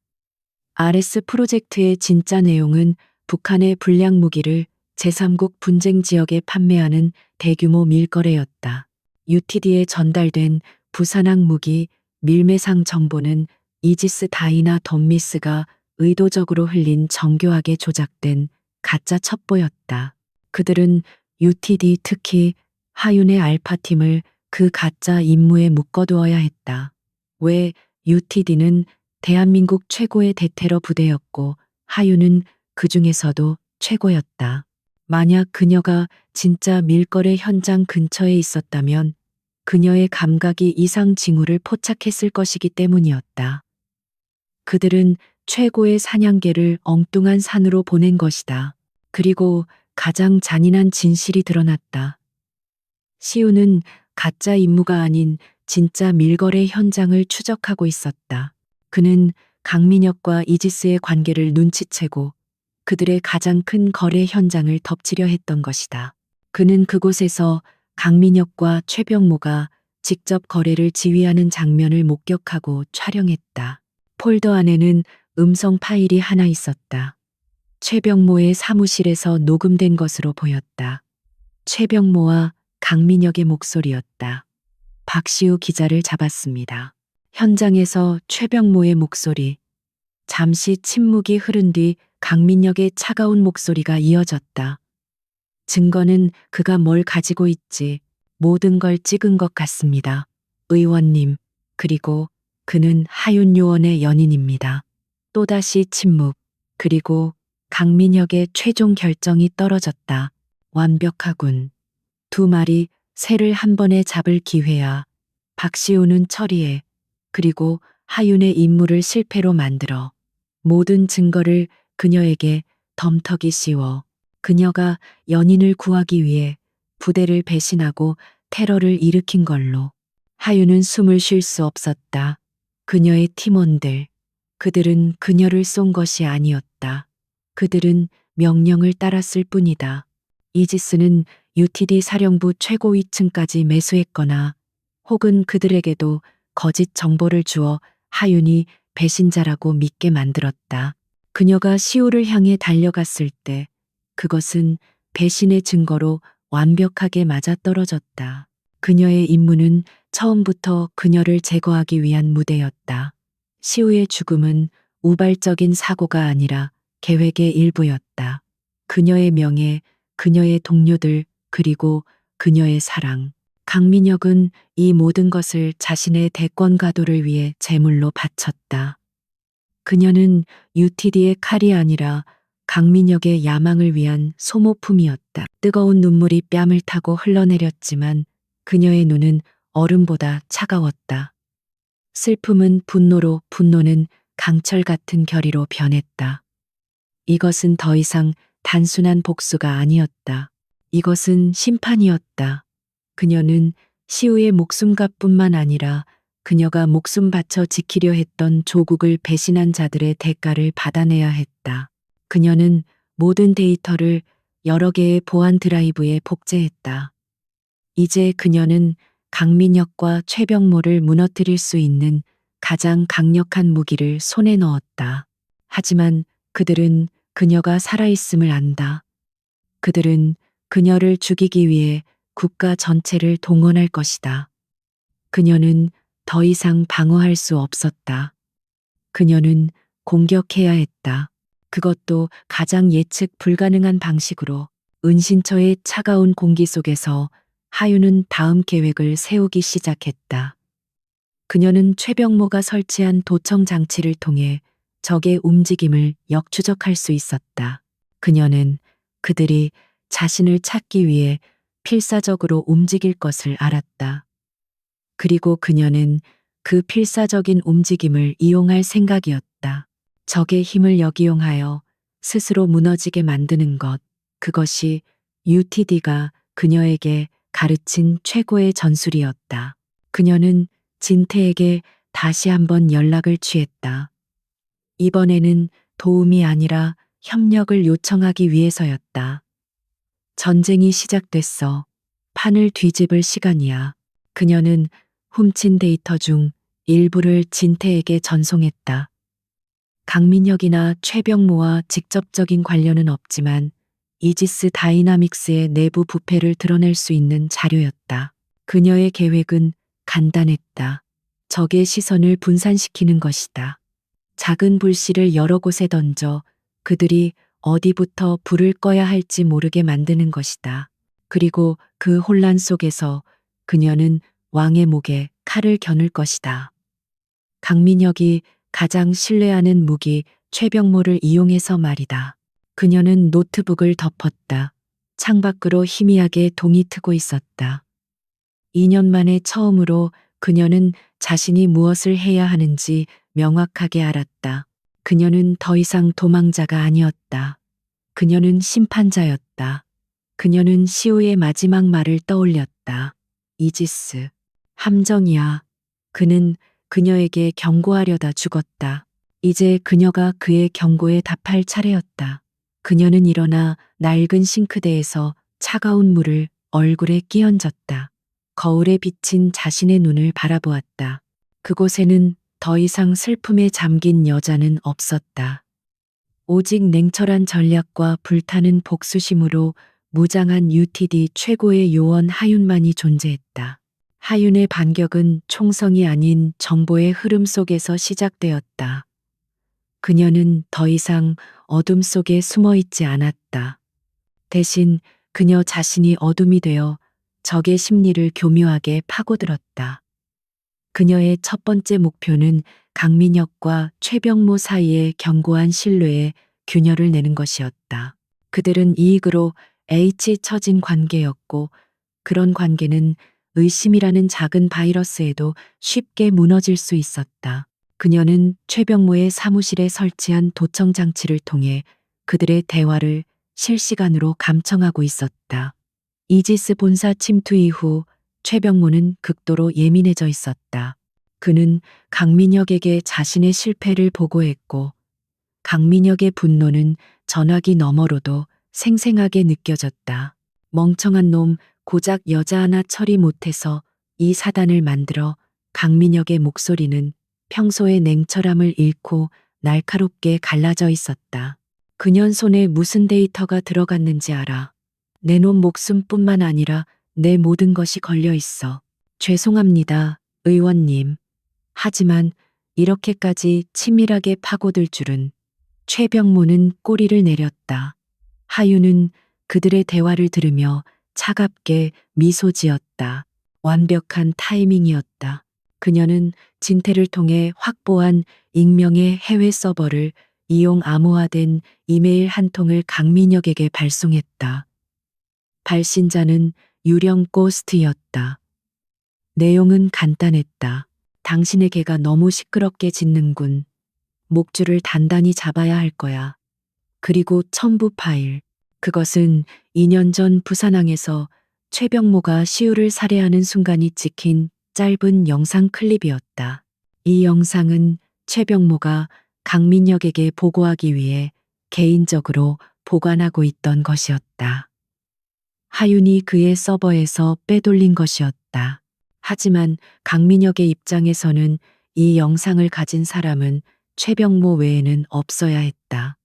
A: RS 프로젝트의 진짜 내용은 북한의 불량 무기를 제3국 분쟁 지역에 판매하는 대규모 밀거래였다. UTD에 전달된 부산항 무기 밀매상 정보는 이지스 다이나 덤미스가 의도적으로 흘린 정교하게 조작된 가짜 첩보였다. 그들은 UTD 특히 하윤의 알파팀을 그 가짜 임무에 묶어두어야 했다. 왜 UTD는 대한민국 최고의 대테러 부대였고 하윤은 그 중에서도 최고였다. 만약 그녀가 진짜 밀거래 현장 근처에 있었다면 그녀의 감각이 이상 징후를 포착했을 것이기 때문이었다. 그들은 최고의 사냥개를 엉뚱한 산으로 보낸 것이다. 그리고 가장 잔인한 진실이 드러났다. 시우는 가짜 임무가 아닌 진짜 밀거래 현장을 추적하고 있었다. 그는 강민혁과 이지스의 관계를 눈치채고 그들의 가장 큰 거래 현장을 덮치려 했던 것이다. 그는 그곳에서 강민혁과 최병모가 직접 거래를 지휘하는 장면을 목격하고 촬영했다. 폴더 안에는 음성 파일이 하나 있었다. 최병모의 사무실에서 녹음된 것으로 보였다. 최병모와 강민혁의 목소리였다. 박시우 기자를 잡았습니다. 현장에서 최병모의 목소리. 잠시 침묵이 흐른 뒤 강민혁의 차가운 목소리가 이어졌다. 증거는 그가 뭘 가지고 있지 모든 걸 찍은 것 같습니다. 의원님, 그리고 그는 하윤 요원의 연인입니다. 또다시 침묵, 그리고 강민혁의 최종 결정이 떨어졌다. 완벽하군. 두 마리 새를 한 번에 잡을 기회야. 박시우는 처리해. 그리고 하윤의 임무를 실패로 만들어. 모든 증거를 그녀에게 덤터기 씌워. 그녀가 연인을 구하기 위해 부대를 배신하고 테러를 일으킨 걸로. 하윤은 숨을 쉴 수 없었다. 그녀의 팀원들. 그들은 그녀를 쏜 것이 아니었다. 그들은 명령을 따랐을 뿐이다. 이지스는 UTD 사령부 최고위층까지 매수했거나 혹은 그들에게도 거짓 정보를 주어 하윤이 배신자라고 믿게 만들었다. 그녀가 시우를 향해 달려갔을 때 그것은 배신의 증거로 완벽하게 맞아떨어졌다. 그녀의 임무는 처음부터 그녀를 제거하기 위한 무대였다. 시우의 죽음은 우발적인 사고가 아니라 계획의 일부였다. 그녀의 명예, 그녀의 동료들, 그리고 그녀의 사랑. 강민혁은 이 모든 것을 자신의 대권 가도를 위해 제물로 바쳤다. 그녀는 UTD의 칼이 아니라 강민혁의 야망을 위한 소모품이었다. 뜨거운 눈물이 뺨을 타고 흘러내렸지만 그녀의 눈은 얼음보다 차가웠다. 슬픔은 분노로, 분노는 강철 같은 결의로 변했다. 이것은 더 이상 단순한 복수가 아니었다. 이것은 심판이었다. 그녀는 시우의 목숨값뿐만 아니라 그녀가 목숨 바쳐 지키려 했던 조국을 배신한 자들의 대가를 받아내야 했다. 그녀는 모든 데이터를 여러 개의 보안 드라이브에 복제했다. 이제 그녀는 강민혁과 최병모를 무너뜨릴 수 있는 가장 강력한 무기를 손에 넣었다. 하지만 그들은 그녀가 살아있음을 안다. 그들은 그녀를 죽이기 위해 국가 전체를 동원할 것이다. 그녀는 더 이상 방어할 수 없었다. 그녀는 공격해야 했다. 그것도 가장 예측 불가능한 방식으로. 은신처의 차가운 공기 속에서 하윤은 다음 계획을 세우기 시작했다. 그녀는 최병모가 설치한 도청 장치를 통해 적의 움직임을 역추적할 수 있었다. 그녀는 그들이 자신을 찾기 위해 필사적으로 움직일 것을 알았다. 그리고 그녀는 그 필사적인 움직임을 이용할 생각이었다. 적의 힘을 역이용하여 스스로 무너지게 만드는 것, 그것이 UTD가 그녀에게 가르친 최고의 전술이었다. 그녀는 진태에게 다시 한번 연락을 취했다. 이번에는 도움이 아니라 협력을 요청하기 위해서였다. 전쟁이 시작됐어. 판을 뒤집을 시간이야. 그녀는 훔친 데이터 중 일부를 진태에게 전송했다. 강민혁이나 최병모와 직접적인 관련은 없지만 이지스 다이나믹스의 내부 부패를 드러낼 수 있는 자료였다. 그녀의 계획은 간단했다. 적의 시선을 분산시키는 것이다. 작은 불씨를 여러 곳에 던져 그들이 어디부터 불을 꺼야 할지 모르게 만드는 것이다. 그리고 그 혼란 속에서 그녀는 왕의 목에 칼을 겨눌 것이다. 강민혁이 가장 신뢰하는 무기 최병모를 이용해서 말이다. 그녀는 노트북을 덮었다. 창밖으로 희미하게 동이 트고 있었다. 2년 만에 처음으로 그녀는 자신이 무엇을 해야 하는지 명확하게 알았다. 그녀는 더 이상 도망자가 아니었다. 그녀는 심판자였다. 그녀는 시우의 마지막 말을 떠올렸다. 이지스. 함정이야. 그는 그녀에게 경고하려다 죽었다. 이제 그녀가 그의 경고에 답할 차례였다. 그녀는 일어나 낡은 싱크대에서 차가운 물을 얼굴에 끼얹었다. 거울에 비친 자신의 눈을 바라보았다. 그곳에는 더 이상 슬픔에 잠긴 여자는 없었다. 오직 냉철한 전략과 불타는 복수심으로 무장한 UTD 최고의 요원 하윤만이 존재했다. 하윤의 반격은 총성이 아닌 정보의 흐름 속에서 시작되었다. 그녀는 더 이상 어둠 속에 숨어 있지 않았다. 대신 그녀 자신이 어둠이 되어 적의 심리를 교묘하게 파고들었다. 그녀의 첫 번째 목표는 강민혁과 최병모 사이의 견고한 신뢰에 균열을 내는 것이었다. 그들은 이익으로 H 처진 관계였고 그런 관계는 의심이라는 작은 바이러스에도 쉽게 무너질 수 있었다. 그녀는 최병모의 사무실에 설치한 도청 장치를 통해 그들의 대화를 실시간으로 감청하고 있었다. 이지스 본사 침투 이후 최병모는 극도로 예민해져 있었다. 그는 강민혁에게 자신의 실패를 보고했고 강민혁의 분노는 전화기 너머로도 생생하게 느껴졌다. 멍청한 놈, 고작 여자 하나 처리 못해서 이 사단을 만들어. 강민혁의 목소리는 평소의 냉철함을 잃고 날카롭게 갈라져 있었다. 그년 손에 무슨 데이터가 들어갔는지 알아. 내 놈 목숨뿐만 아니라 내 모든 것이 걸려 있어. 죄송합니다, 의원님. 하지만 이렇게까지 치밀하게 파고들 줄은. 최병모는 꼬리를 내렸다. 하윤은 그들의 대화를 들으며 차갑게 미소 지었다. 완벽한 타이밍이었다. 그녀는 진태를 통해 확보한 익명의 해외 서버를 이용 암호화된 이메일 한 통을 강민혁에게 발송했다. 발신자는 유령 고스트였다. 내용은 간단했다. 당신의 개가 너무 시끄럽게 짖는군. 목줄을 단단히 잡아야 할 거야. 그리고 첨부 파일. 그것은 2년 전 부산항에서 최병모가 시우를 살해하는 순간이 찍힌 짧은 영상 클립이었다. 이 영상은 최병모가 강민혁에게 보고하기 위해 개인적으로 보관하고 있던 것이었다. 하윤이 그의 서버에서 빼돌린 것이었다. 하지만 강민혁의 입장에서는 이 영상을 가진 사람은 최병모 외에는 없어야 했다.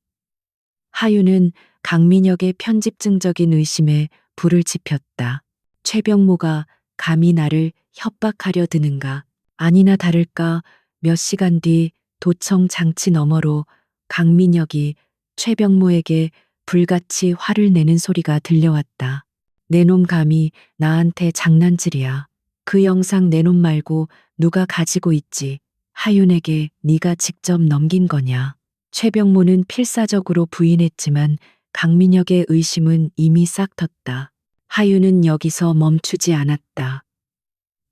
A: 하윤은 강민혁의 편집증적인 의심에 불을 지폈다. 최병모가 감히 나를 협박하려 드는가. 아니나 다를까 몇 시간 뒤 도청 장치 너머로 강민혁이 최병모에게 불같이 화를 내는 소리가 들려왔다. 내 놈 감히 나한테 장난질이야. 그 영상 내 놈 말고 누가 가지고 있지. 하윤에게 네가 직접 넘긴 거냐. 최병모는 필사적으로 부인했지만 강민혁의 의심은 이미 싹 텄다. 하윤은 여기서 멈추지 않았다.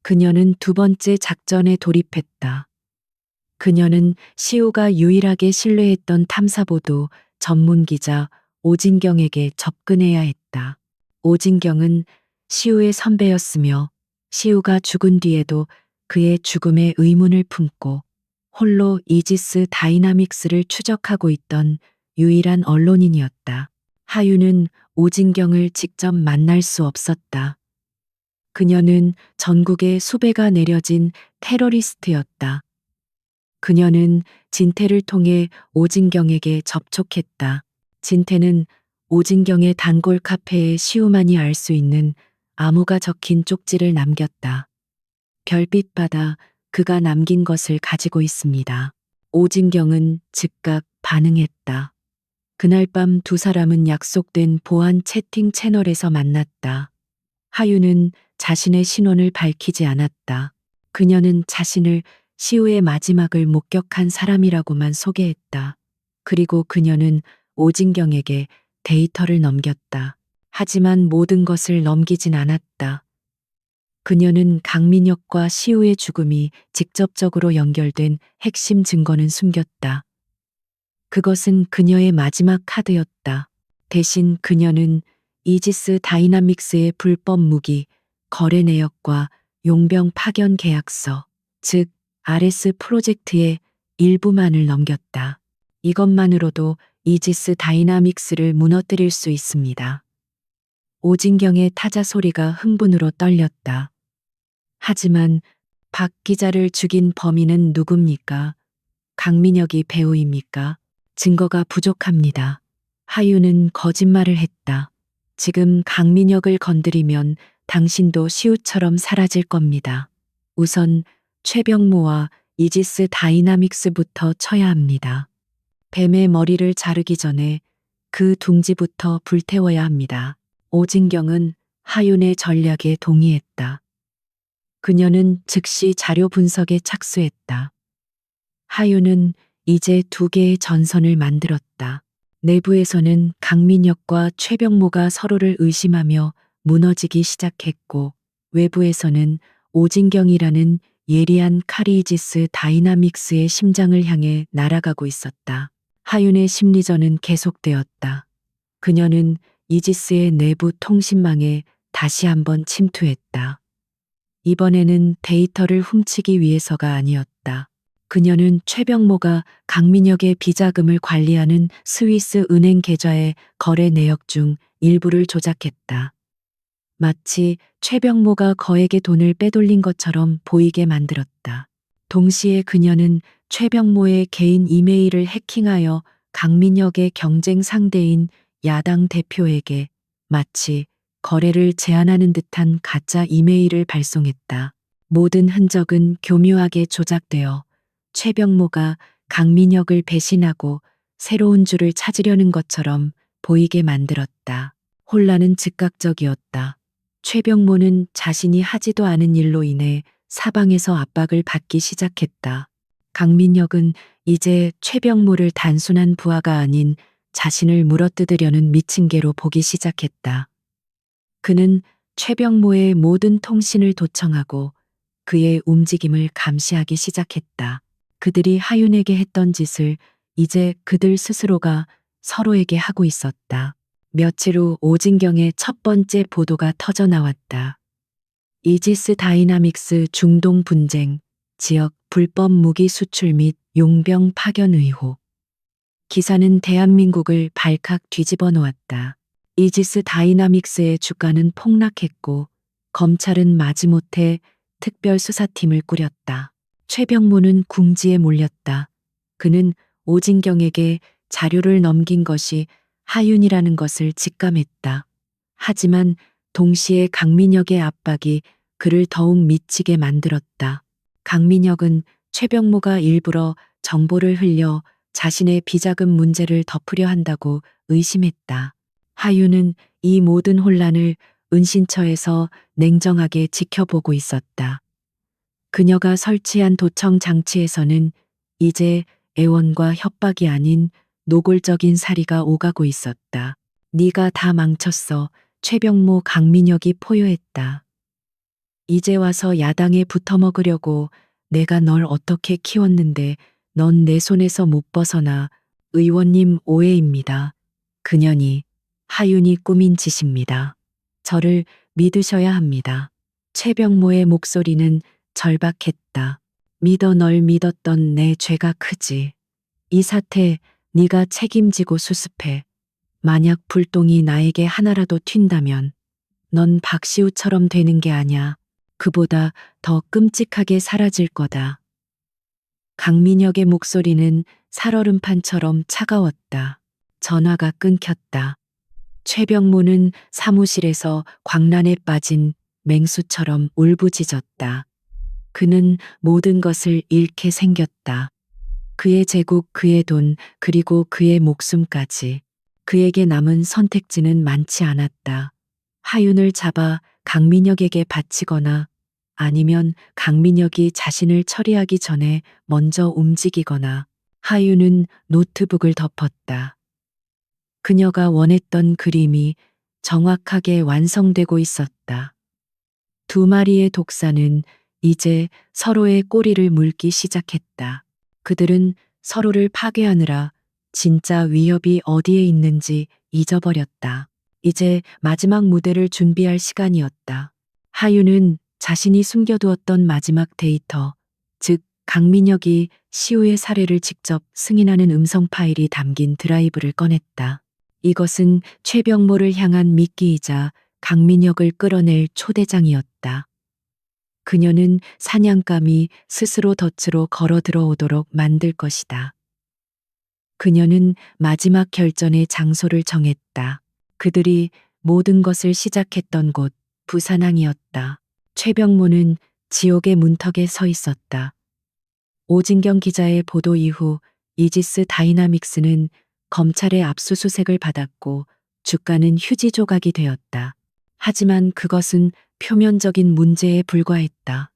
A: 그녀는 두 번째 작전에 돌입했다. 그녀는 시우가 유일하게 신뢰했던 탐사보도 전문기자 오진경에게 접근해야 했다. 오진경은 시우의 선배였으며 시우가 죽은 뒤에도 그의 죽음에 의문을 품고 홀로 이지스 다이나믹스를 추적하고 있던 유일한 언론인이었다. 하윤은 오진경을 직접 만날 수 없었다. 그녀는 전국에 수배가 내려진 테러리스트였다. 그녀는 진태를 통해 오진경에게 접촉했다. 진태는 오진경의 단골 카페에 시우만이 알 수 있는 암호가 적힌 쪽지를 남겼다. 별빛바다 그가 남긴 것을 가지고 있습니다. 오진경은 즉각 반응했다. 그날 밤 두 사람은 약속된 보안 채팅 채널에서 만났다. 하윤은 자신의 신원을 밝히지 않았다. 그녀는 자신을 시우의 마지막을 목격한 사람이라고만 소개했다. 그리고 그녀는 오진경에게 데이터를 넘겼다. 하지만 모든 것을 넘기진 않았다. 그녀는 강민혁과 시우의 죽음이 직접적으로 연결된 핵심 증거는 숨겼다. 그것은 그녀의 마지막 카드였다. 대신 그녀는 이지스 다이나믹스의 불법 무기, 거래 내역과 용병 파견 계약서, 즉 RS 프로젝트의 일부만을 넘겼다. 이것만으로도 이지스 다이나믹스를 무너뜨릴 수 있습니다. 오진경의 타자 소리가 흥분으로 떨렸다. 하지만 박 기자를 죽인 범인은 누굽니까? 강민혁이 배우입니까? 증거가 부족합니다. 하윤은 거짓말을 했다. 지금 강민혁을 건드리면 당신도 시우처럼 사라질 겁니다. 우선 최병모와 이지스 다이나믹스부터 쳐야 합니다. 뱀의 머리를 자르기 전에 그 둥지부터 불태워야 합니다. 오진경은 하윤의 전략에 동의했다. 그녀는 즉시 자료 분석에 착수했다. 하윤은 이제 두 개의 전선을 만들었다. 내부에서는 강민혁과 최병모가 서로를 의심하며 무너지기 시작했고, 외부에서는 오진경이라는 예리한 카리이지스 다이나믹스의 심장을 향해 날아가고 있었다. 하윤의 심리전은 계속되었다. 그녀는 이지스의 내부 통신망에 다시 한번 침투했다. 이번에는 데이터를 훔치기 위해서가 아니었다. 그녀는 최병모가 강민혁의 비자금을 관리하는 스위스 은행 계좌의 거래 내역 중 일부를 조작했다. 마치 최병모가 거액의 돈을 빼돌린 것처럼 보이게 만들었다. 동시에 그녀는 최병모의 개인 이메일을 해킹하여 강민혁의 경쟁 상대인 야당 대표에게 마치 거래를 제안하는 듯한 가짜 이메일을 발송했다. 모든 흔적은 교묘하게 조작되어 최병모가 강민혁을 배신하고 새로운 줄을 찾으려는 것처럼 보이게 만들었다. 혼란은 즉각적이었다. 최병모는 자신이 하지도 않은 일로 인해 사방에서 압박을 받기 시작했다. 강민혁은 이제 최병모를 단순한 부하가 아닌 자신을 물어뜯으려는 미친 개로 보기 시작했다. 그는 최병모의 모든 통신을 도청하고 그의 움직임을 감시하기 시작했다. 그들이 하윤에게 했던 짓을 이제 그들 스스로가 서로에게 하고 있었다. 며칠 후 오진경의 첫 번째 보도가 터져 나왔다. 이지스 다이나믹스 중동 분쟁, 지역 불법 무기 수출 및 용병 파견 의혹. 기사는 대한민국을 발칵 뒤집어 놓았다. 이지스 다이나믹스의 주가는 폭락했고 검찰은 마지못해 특별수사팀을 꾸렸다. 최병모는 궁지에 몰렸다. 그는 오진경에게 자료를 넘긴 것이 하윤이라는 것을 직감했다. 하지만 동시에 강민혁의 압박이 그를 더욱 미치게 만들었다. 강민혁은 최병모가 일부러 정보를 흘려 자신의 비자금 문제를 덮으려 한다고 의심했다. 하윤은 이 모든 혼란을 은신처에서 냉정하게 지켜보고 있었다. 그녀가 설치한 도청 장치에서는 이제 애원과 협박이 아닌 노골적인 살이가 오가고 있었다. 네가 다 망쳤어. 최병모 강민혁이 포효했다. 이제 와서 야당에 붙어먹으려고 내가 널 어떻게 키웠는데 넌 내 손에서 못 벗어나. 의원님 오해입니다. 그년이 하윤이 꾸민 짓입니다. 저를 믿으셔야 합니다. 최병모의 목소리는 절박했다. 믿어 널 믿었던 내 죄가 크지. 이 사태 네가 책임지고 수습해. 만약 불똥이 나에게 하나라도 튄다면 넌 박시우처럼 되는 게 아냐. 그보다 더 끔찍하게 사라질 거다. 강민혁의 목소리는 살얼음판처럼 차가웠다. 전화가 끊겼다. 최병모는 사무실에서 광란에 빠진 맹수처럼 울부짖었다. 그는 모든 것을 잃게 생겼다. 그의 제국, 그의 돈, 그리고 그의 목숨까지. 그에게 남은 선택지는 많지 않았다. 하윤을 잡아 강민혁에게 바치거나 아니면 강민혁이 자신을 처리하기 전에 먼저 움직이거나. 하윤은 노트북을 덮었다. 그녀가 원했던 그림이 정확하게 완성되고 있었다. 두 마리의 독사는 이제 서로의 꼬리를 물기 시작했다. 그들은 서로를 파괴하느라 진짜 위협이 어디에 있는지 잊어버렸다. 이제 마지막 무대를 준비할 시간이었다. 하윤은 자신이 숨겨두었던 마지막 데이터, 즉 강민혁이 시우의 살해를 직접 승인하는 음성 파일이 담긴 드라이브를 꺼냈다. 이것은 최병모를 향한 미끼이자 강민혁을 끌어낼 초대장이었다. 그녀는 사냥감이 스스로 덫으로 걸어 들어오도록 만들 것이다. 그녀는 마지막 결전의 장소를 정했다. 그들이 모든 것을 시작했던 곳, 부산항이었다. 최병모는 지옥의 문턱에 서 있었다. 오진경 기자의 보도 이후 이지스 다이나믹스는 검찰의 압수수색을 받았고 주가는 휴지 조각이 되었다. 하지만 그것은 표면적인 문제에 불과했다.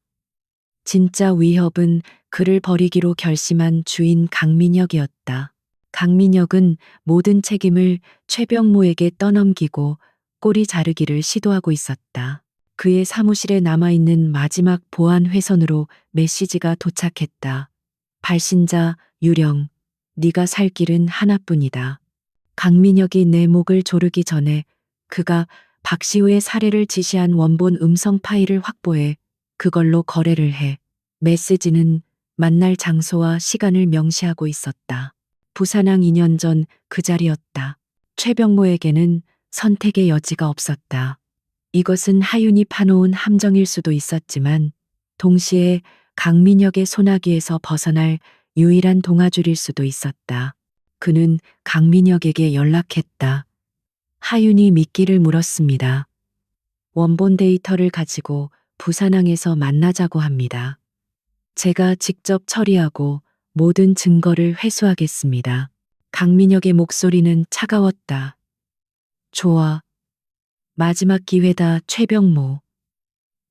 A: 진짜 위협은 그를 버리기로 결심한 주인 강민혁이었다. 강민혁은 모든 책임을 최병모에게 떠넘기고 꼬리 자르기를 시도하고 있었다. 그의 사무실에 남아있는 마지막 보안 회선으로 메시지가 도착했다. 발신자 유령, 네가 살 길은 하나뿐이다. 강민혁이 내 목을 조르기 전에 그가 박시우의 살해를 지시한 원본 음성 파일을 확보해 그걸로 거래를 해. 메시지는 만날 장소와 시간을 명시하고 있었다. 부산항 2년 전 그 자리였다. 최병모에게는 선택의 여지가 없었다. 이것은 하윤이 파놓은 함정일 수도 있었지만 동시에 강민혁의 소나기에서 벗어날 유일한 동아줄일 수도 있었다. 그는 강민혁에게 연락했다. 하윤이 미끼를 물었습니다. 원본 데이터를 가지고 부산항에서 만나자고 합니다. 제가 직접 처리하고 모든 증거를 회수하겠습니다. 강민혁의 목소리는 차가웠다. 좋아. 마지막 기회다, 최병모.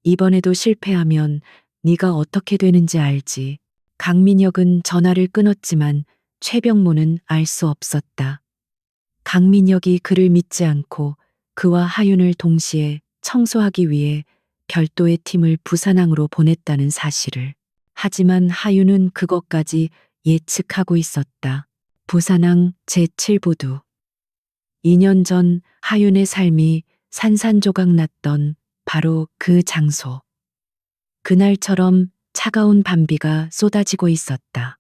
A: 이번에도 실패하면 네가 어떻게 되는지 알지. 강민혁은 전화를 끊었지만 최병모는 알 수 없었다. 강민혁이 그를 믿지 않고 그와 하윤을 동시에 청소하기 위해 별도의 팀을 부산항으로 보냈다는 사실을. 하지만 하윤은 그것까지 예측하고 있었다. 부산항 제7부두. 2년 전 하윤의 삶이 산산조각 났던 바로 그 장소. 그날처럼 차가운 밤비가 쏟아지고 있었다.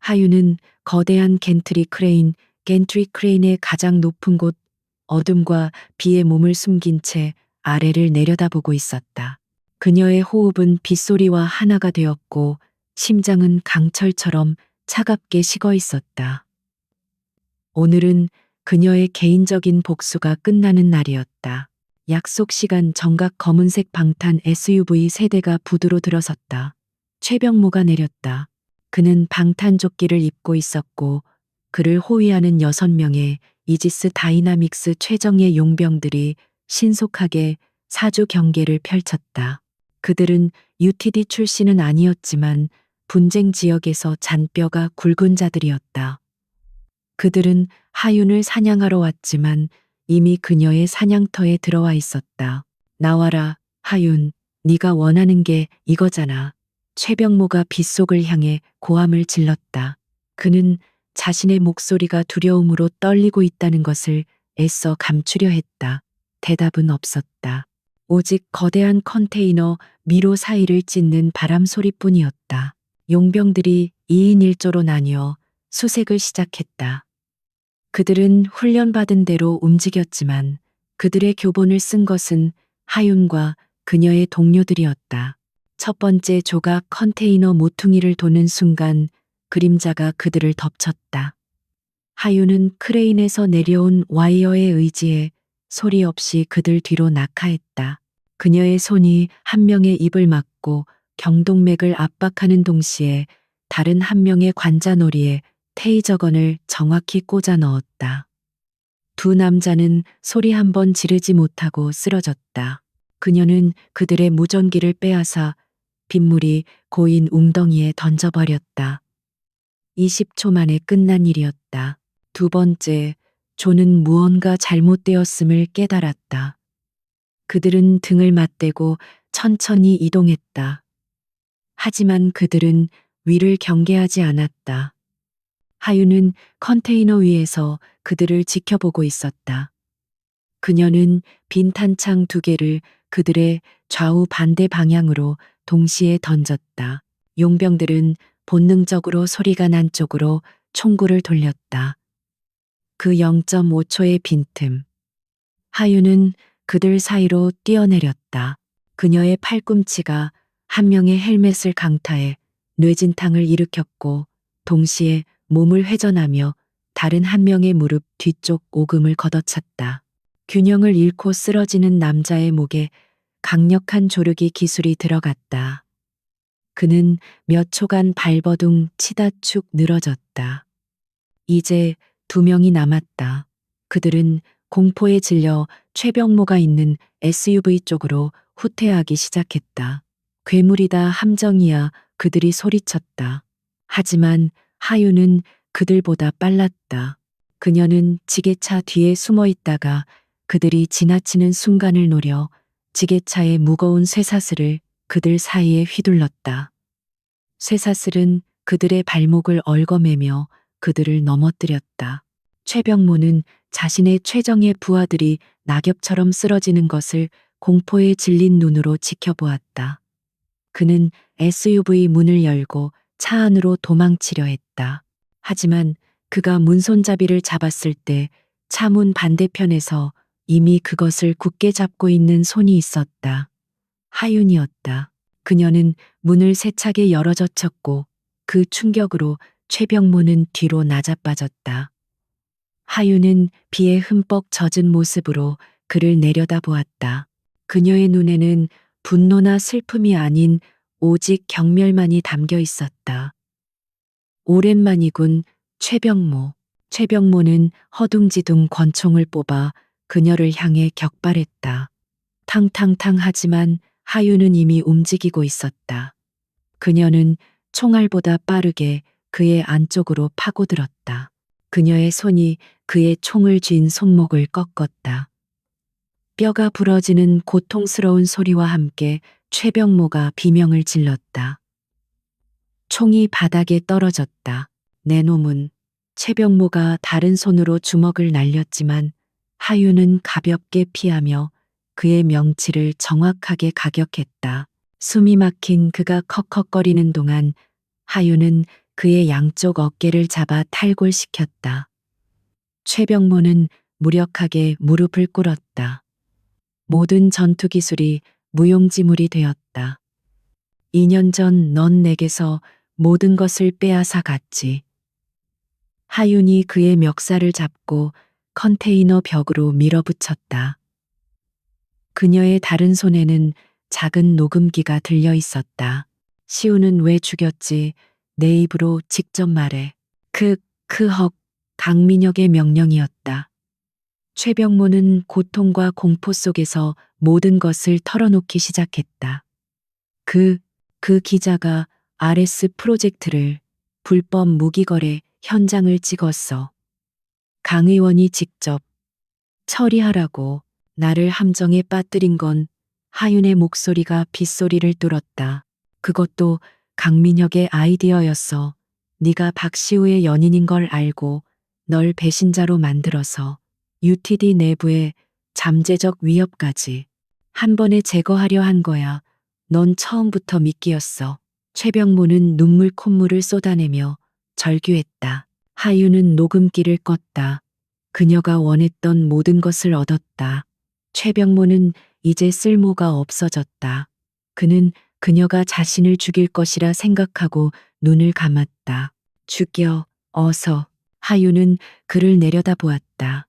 A: 하윤은 거대한 겐트리 크레인의 가장 높은 곳, 어둠과 비에 몸을 숨긴 채 아래를 내려다보고 있었다. 그녀의 호흡은 빗소리와 하나가 되었고 심장은 강철처럼 차갑게 식어 있었다. 오늘은 그녀의 개인적인 복수가 끝나는 날이었다. 약속 시간 정각 검은색 방탄 SUV 세대가 부두로 들어섰다. 최병모가 내렸다. 그는 방탄조끼를 입고 있었고 그를 호위하는 6명의 이지스 다이나믹스 최정예 용병들이 신속하게 사주 경계를 펼쳤다. 그들은 UTD 출신은 아니었지만 분쟁 지역에서 잔뼈가 굵은 자들이었다. 그들은 하윤을 사냥하러 왔지만 이미 그녀의 사냥터에 들어와 있었다. 나와라, 하윤. 네가 원하는 게 이거잖아. 최병모가 빗속을 향해 고함을 질렀다. 그는 자신의 목소리가 두려움으로 떨리고 있다는 것을 애써 감추려 했다. 대답은 없었다. 오직 거대한 컨테이너 미로 사이를 찢는 바람 소리뿐이었다. 용병들이 2인 1조로 나뉘어 수색을 시작했다. 그들은 훈련받은 대로 움직였지만 그들의 교본을 쓴 것은 하윤과 그녀의 동료들이었다. 첫 번째 조가 컨테이너 모퉁이를 도는 순간 그림자가 그들을 덮쳤다. 하윤은 크레인에서 내려온 와이어에 의지해 소리 없이 그들 뒤로 낙하했다. 그녀의 손이 한 명의 입을 막고 경동맥을 압박하는 동시에 다른 한 명의 관자놀이에 테이저건을 정확히 꽂아 넣었다. 두 남자는 소리 한 번 지르지 못하고 쓰러졌다. 그녀는 그들의 무전기를 빼앗아 빗물이 고인 웅덩이에 던져버렸다. 20초 만에 끝난 일이었다. 두 번째, 조는 무언가 잘못되었음을 깨달았다. 그들은 등을 맞대고 천천히 이동했다. 하지만 그들은 위를 경계하지 않았다. 하윤은 컨테이너 위에서 그들을 지켜보고 있었다. 그녀는 빈 탄창 2개를 그들의 좌우 반대 방향으로 동시에 던졌다. 용병들은 본능적으로 소리가 난 쪽으로 총구를 돌렸다. 그 0.5초의 빈틈. 하윤은 그들 사이로 뛰어내렸다. 그녀의 팔꿈치가 한 명의 헬멧을 강타해 뇌진탕을 일으켰고 동시에 몸을 회전하며 다른 한 명의 무릎 뒤쪽 오금을 걷어찼다. 균형을 잃고 쓰러지는 남자의 목에 강력한 조르기 기술이 들어갔다. 그는 몇 초간 발버둥 치다 축 늘어졌다. 이제 2명이 남았다. 그들은 공포에 질려 최병모가 있는 SUV 쪽으로 후퇴하기 시작했다. 괴물이다 함정이야 그들이 소리쳤다. 하지만 하윤은 그들보다 빨랐다. 그녀는 지게차 뒤에 숨어 있다가 그들이 지나치는 순간을 노려 지게차의 무거운 쇠사슬을 그들 사이에 휘둘렀다. 쇠사슬은 그들의 발목을 얽어매며 그들을 넘어뜨렸다. 최병모는 자신의 최정예 부하들이 낙엽처럼 쓰러지는 것을 공포에 질린 눈으로 지켜보았다. 그는 SUV 문을 열고 차 안으로 도망치려 했다. 하지만 그가 문손잡이를 잡았을 때 차 문 반대편에서 이미 그것을 굳게 잡고 있는 손이 있었다. 하윤이었다. 그녀는 문을 세차게 열어젖혔고 그 충격으로 최병모는 뒤로 낮아빠졌다. 하윤은 비에 흠뻑 젖은 모습으로 그를 내려다보았다. 그녀의 눈에는 분노나 슬픔이 아닌 오직 경멸만이 담겨 있었다. 오랜만이군, 최병모. 최병모는 허둥지둥 권총을 뽑아 그녀를 향해 격발했다. 탕탕탕 하지만 하윤은 이미 움직이고 있었다. 그녀는 총알보다 빠르게 그의 안쪽으로 파고들었다. 그녀의 손이 그의 총을 쥔 손목을 꺾었다. 뼈가 부러지는 고통스러운 소리와 함께 최병모가 비명을 질렀다. 총이 바닥에 떨어졌다. 내 놈은. 최병모가 다른 손으로 주먹을 날렸지만 하윤은 가볍게 피하며 그의 명치를 정확하게 가격했다. 숨이 막힌 그가 컥컥거리는 동안 하윤은 그의 양쪽 어깨를 잡아 탈골시켰다. 최병모는 무력하게 무릎을 꿇었다. 모든 전투 기술이 무용지물이 되었다. 2년 전 넌 내게서 모든 것을 빼앗아 갔지. 하윤이 그의 멱살을 잡고 컨테이너 벽으로 밀어붙였다. 그녀의 다른 손에는 작은 녹음기가 들려 있었다. 시우는 왜 죽였지? 내 입으로 직접 말해. 헉, 강민혁의 명령이었다. 최병모는 고통과 공포 속에서 모든 것을 털어놓기 시작했다. 그 기자가 RS 프로젝트를 불법 무기거래 현장을 찍었어. 강 의원이 직접 처리하라고 나를 함정에 빠뜨린 건 하윤의 목소리가 빗소리를 뚫었다. 그것도 강민혁의 아이디어였어. 네가 박시우의 연인인 걸 알고 널 배신자로 만들어서 UTD 내부에 잠재적 위협까지 한 번에 제거하려 한 거야. 넌 처음부터 미끼였어. 최병모는 눈물 콧물을 쏟아내며 절규했다. 하윤은 녹음기를 껐다. 그녀가 원했던 모든 것을 얻었다. 최병모는 이제 쓸모가 없어졌다. 그는 그녀가 자신을 죽일 것이라 생각하고 눈을 감았다. 죽여, 어서. 하윤은 그를 내려다보았다.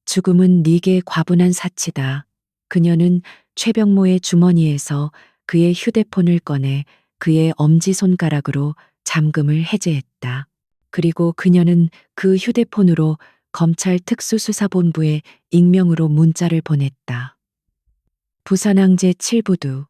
A: 죽음은 네게 과분한 사치다. 그녀는 최병모의 주머니에서 그의 휴대폰을 꺼내 그의 엄지손가락으로 잠금을 해제했다. 그리고 그녀는 그 휴대폰으로 검찰 특수수사본부에 익명으로 문자를 보냈다. 부산항 제7부두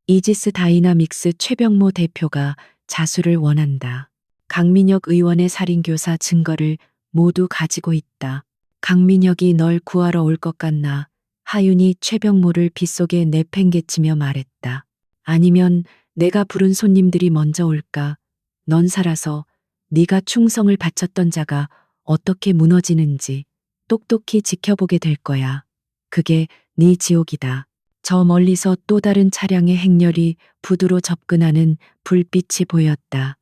A: 이지스 다이나믹스 최병모 대표가 자수를 원한다. 강민혁 의원의 살인교사 증거를 모두 가지고 있다. 강민혁이 널 구하러 올 것 같나? 하윤이 최병모를 빗속에 내팽개치며 말했다. 아니면 내가 부른 손님들이 먼저 올까? 넌 살아서 네가 충성을 바쳤던 자가 어떻게 무너지는지 똑똑히 지켜보게 될 거야. 그게 네 지옥이다. 저 멀리서 또 다른 차량의 행렬이 부두로 접근하는 불빛이 보였다.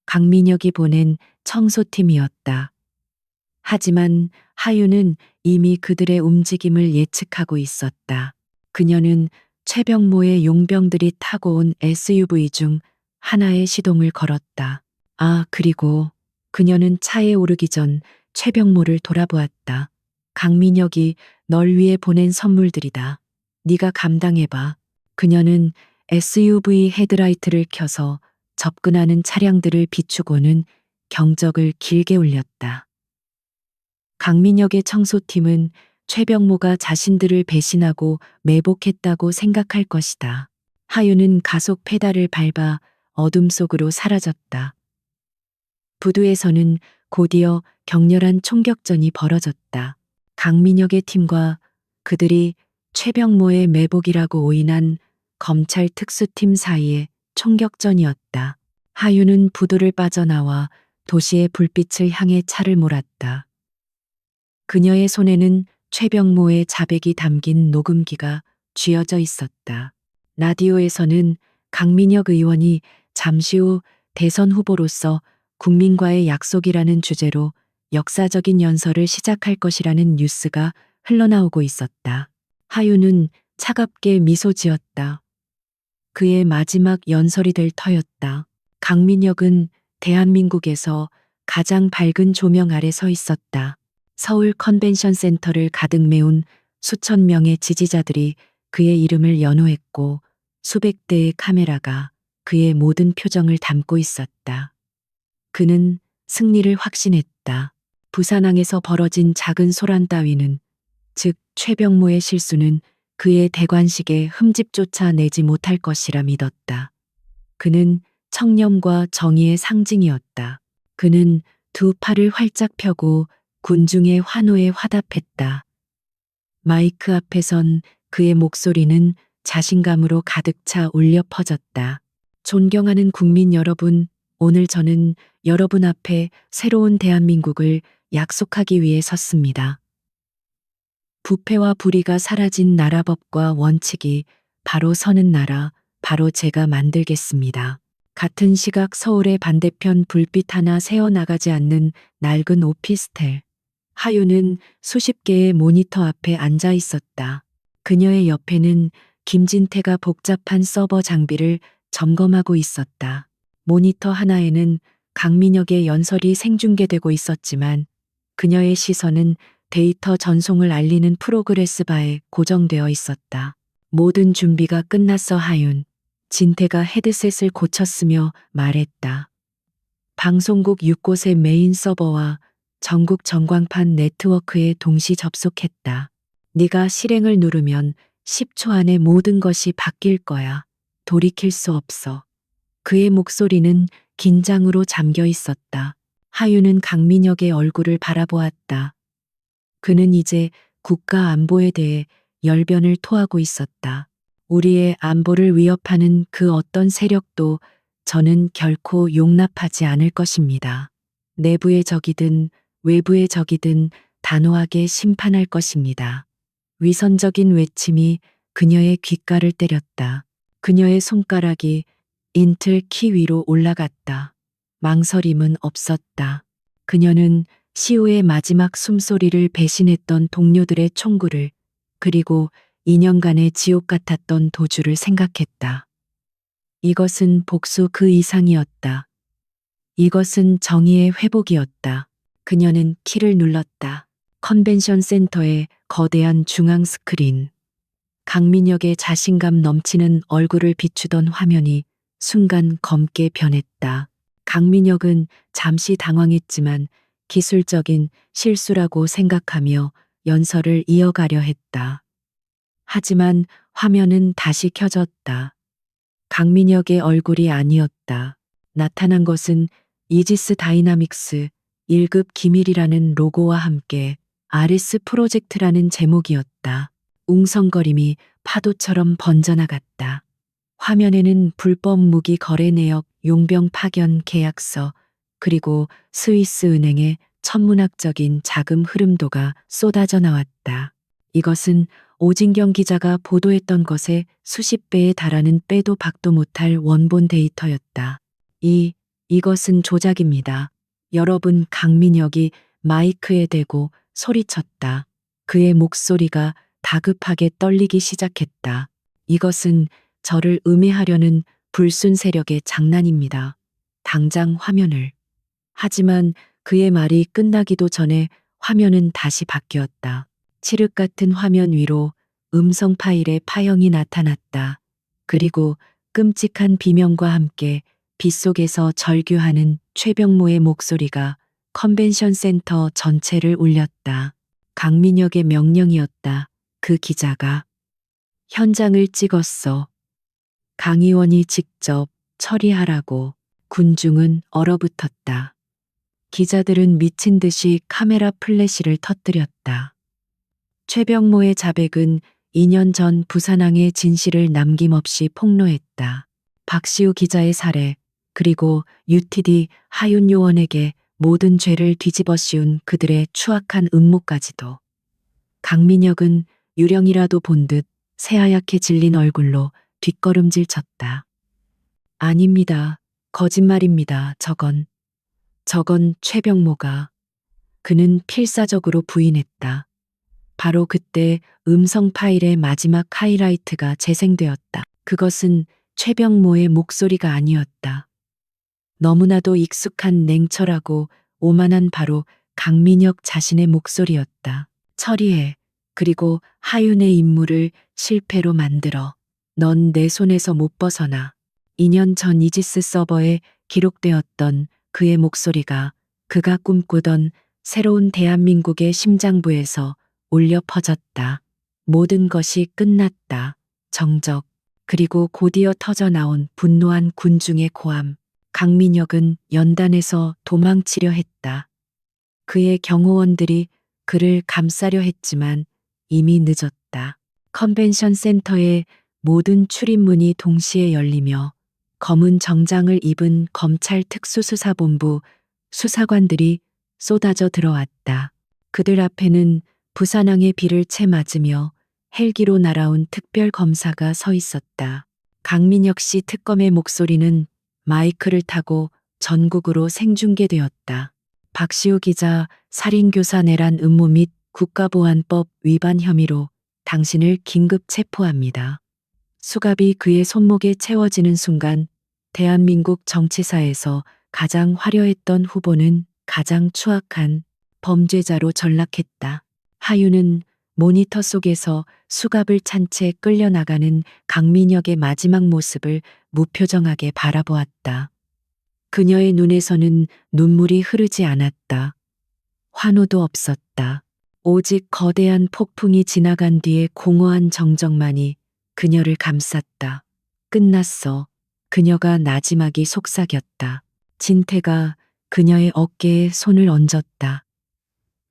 A: 강민혁이 보낸 청소팀이었다. 하지만 하윤은 이미 그들의 움직임을 예측하고 있었다. 그녀는 최병모의 용병들이 타고 온 SUV 중 하나에 시동을 걸었다. 아, 그리고 그녀는 차에 오르기 전 최병모를 돌아보았다. 강민혁이 널 위해 보낸 선물들이다. 네가 감당해봐. 그녀는 SUV 헤드라이트를 켜서 접근하는 차량들을 비추고는 경적을 길게 울렸다. 강민혁의 청소팀은 최병모가 자신들을 배신하고 매복했다고 생각할 것이다. 하윤은 가속 페달을 밟아 어둠 속으로 사라졌다. 부두에서는 곧이어 격렬한 총격전이 벌어졌다. 강민혁의 팀과 그들이 최병모의 매복이라고 오인한 검찰 특수팀 사이의 총격전이었다. 하윤은 부두를 빠져나와 도시의 불빛을 향해 차를 몰았다. 그녀의 손에는 최병모의 자백이 담긴 녹음기가 쥐어져 있었다. 라디오에서는 강민혁 의원이 잠시 후 대선 후보로서 국민과의 약속이라는 주제로 역사적인 연설을 시작할 것이라는 뉴스가 흘러나오고 있었다. 하윤은 차갑게 미소 지었다. 그의 마지막 연설이 될 터였다. 강민혁은 대한민국에서 가장 밝은 조명 아래 서 있었다. 서울 컨벤션 센터를 가득 메운 수천 명의 지지자들이 그의 이름을 연호했고 수백 대의 카메라가 그의 모든 표정을 담고 있었다. 그는 승리를 확신했다. 부산항에서 벌어진 작은 소란 따위는, 즉 최병모의 실수는 그의 대관식에 흠집조차 내지 못할 것이라 믿었다. 그는 청렴과 정의의 상징이었다. 그는 두 팔을 활짝 펴고 군중의 환호에 화답했다. 마이크 앞에선 그의 목소리는 자신감으로 가득 차 울려 퍼졌다. 존경하는 국민 여러분, 오늘 저는 여러분 앞에 새로운 대한민국을 약속하기 위해 섰습니다. 부패와 불의가 사라진 나라법과 원칙이 바로 서는 나라, 바로 제가 만들겠습니다. 같은 시각 서울의 반대편 불빛 하나 새어나가지 않는 낡은 오피스텔. 하윤은 수십 개의 모니터 앞에 앉아 있었다. 그녀의 옆에는 김진태가 복잡한 서버 장비를 점검하고 있었다. 모니터 하나에는 강민혁의 연설이 생중계되고 있었지만 그녀의 시선은 데이터 전송을 알리는 프로그레스 바에 고정되어 있었다. 모든 준비가 끝났어 하윤. 진태가 헤드셋을 고쳤으며 말했다. 방송국 6곳의 메인 서버와 전국 전광판 네트워크에 동시 접속했다. 네가 실행을 누르면 10초 안에 모든 것이 바뀔 거야. 돌이킬 수 없어. 그의 목소리는 긴장으로 잠겨 있었다. 하윤은 강민혁의 얼굴을 바라보았다. 그는 이제 국가 안보에 대해 열변을 토하고 있었다. 우리의 안보를 위협하는 그 어떤 세력도 저는 결코 용납하지 않을 것입니다. 내부의 적이든 외부의 적이든 단호하게 심판할 것입니다. 위선적인 외침이 그녀의 귓가를 때렸다. 그녀의 손가락이 인틀 키 위로 올라갔다. 망설임은 없었다. 그녀는 시호의 마지막 숨소리를 배신했던 동료들의 총구를, 그리고 2년간의 지옥 같았던 도주를 생각했다. 이것은 복수 그 이상이었다. 이것은 정의의 회복이었다. 그녀는 키를 눌렀다. 컨벤션 센터의 거대한 중앙 스크린. 강민혁의 자신감 넘치는 얼굴을 비추던 화면이 순간 검게 변했다. 강민혁은 잠시 당황했지만 기술적인 실수라고 생각하며 연설을 이어가려 했다. 하지만 화면은 다시 켜졌다. 강민혁의 얼굴이 아니었다. 나타난 것은 이지스 다이나믹스 1급 기밀이라는 로고와 함께 아레스 프로젝트라는 제목이었다. 웅성거림이 파도처럼 번져나갔다. 화면에는 불법 무기 거래 내역 용병 파견 계약서, 그리고 스위스 은행의 천문학적인 자금 흐름도가 쏟아져 나왔다. 이것은 오진경 기자가 보도했던 것의 수십 배에 달하는 빼도 박도 못할 원본 데이터였다. 이것은 조작입니다. 여러분, 강민혁이 마이크에 대고 소리쳤다. 그의 목소리가 다급하게 떨리기 시작했다. 이것은 저를 음해하려는 불순 세력의 장난입니다. 당장 화면을. 하지만 그의 말이 끝나기도 전에 화면은 다시 바뀌었다. 칠흑 같은 화면 위로 음성 파일의 파형이 나타났다. 그리고 끔찍한 비명과 함께 빗속에서 절규하는 최병모의 목소리가 컨벤션 센터 전체를 울렸다. 강민혁의 명령이었다. 그 기자가 현장을 찍었어. 강 의원이 직접 처리하라고. 군중은 얼어붙었다. 기자들은 미친 듯이 카메라 플래시를 터뜨렸다. 최병모의 자백은 2년 전 부산항의 진실을 남김없이 폭로했다. 박시우 기자의 살해, 그리고 UTD 하윤 요원에게 모든 죄를 뒤집어 씌운 그들의 추악한 음모까지도. 강민혁은 유령이라도 본 듯 새하얗게 질린 얼굴로 뒷걸음질 쳤다. 아닙니다. 거짓말입니다. 저건 최병모가. 그는 필사적으로 부인했다. 바로 그때 음성 파일의 마지막 하이라이트가 재생되었다. 그것은 최병모의 목소리가 아니었다. 너무나도 익숙한 냉철하고 오만한 바로 강민혁 자신의 목소리였다. 처리해. 그리고 하윤의 임무를 실패로 만들어. 넌 내 손에서 못 벗어나. 2년 전 이지스 서버에 기록되었던 그의 목소리가 그가 꿈꾸던 새로운 대한민국의 심장부에서 울려 퍼졌다. 모든 것이 끝났다. 정적. 그리고 곧이어 터져 나온 분노한 군중의 고함. 강민혁은 연단에서 도망치려 했다. 그의 경호원들이 그를 감싸려 했지만 이미 늦었다. 컨벤션 센터의 모든 출입문이 동시에 열리며 검은 정장을 입은 검찰 특수수사본부 수사관들이 쏟아져 들어왔다. 그들 앞에는 부산항의 비를 채 맞으며 헬기로 날아온 특별검사가 서 있었다. 강민혁 씨 특검의 목소리는 마이크를 타고 전국으로 생중계되었다. 박시우 기자, 살인교사 내란 음모 및 국가보안법 위반 혐의로 당신을 긴급 체포합니다. 수갑이 그의 손목에 채워지는 순간 대한민국 정치사에서 가장 화려했던 후보는 가장 추악한 범죄자로 전락했다. 하윤은 모니터 속에서 수갑을 찬 채 끌려나가는 강민혁의 마지막 모습을 무표정하게 바라보았다. 그녀의 눈에서는 눈물이 흐르지 않았다. 환호도 없었다. 오직 거대한 폭풍이 지나간 뒤의 공허한 정적만이 그녀를 감쌌다. 끝났어. 그녀가 나지막이 속삭였다. 진태가 그녀의 어깨에 손을 얹었다.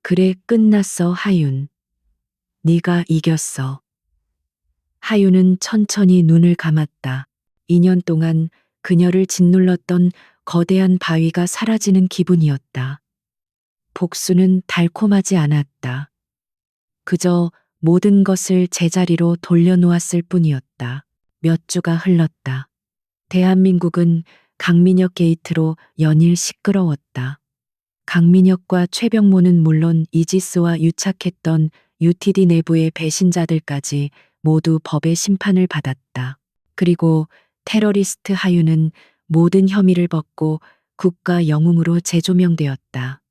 A: 그래, 끝났어, 하윤. 네가 이겼어. 하윤은 천천히 눈을 감았다. 2년 동안 그녀를 짓눌렀던 거대한 바위가 사라지는 기분이었다. 복수는 달콤하지 않았다. 그저 모든 것을 제자리로 돌려놓았을 뿐이었다. 몇 주가 흘렀다. 대한민국은 강민혁 게이트로 연일 시끄러웠다. 강민혁과 최병모는 물론 이지스와 유착했던 UTD 내부의 배신자들까지 모두 법의 심판을 받았다. 그리고 테러리스트 하윤은 모든 혐의를 벗고 국가 영웅으로 재조명되었다.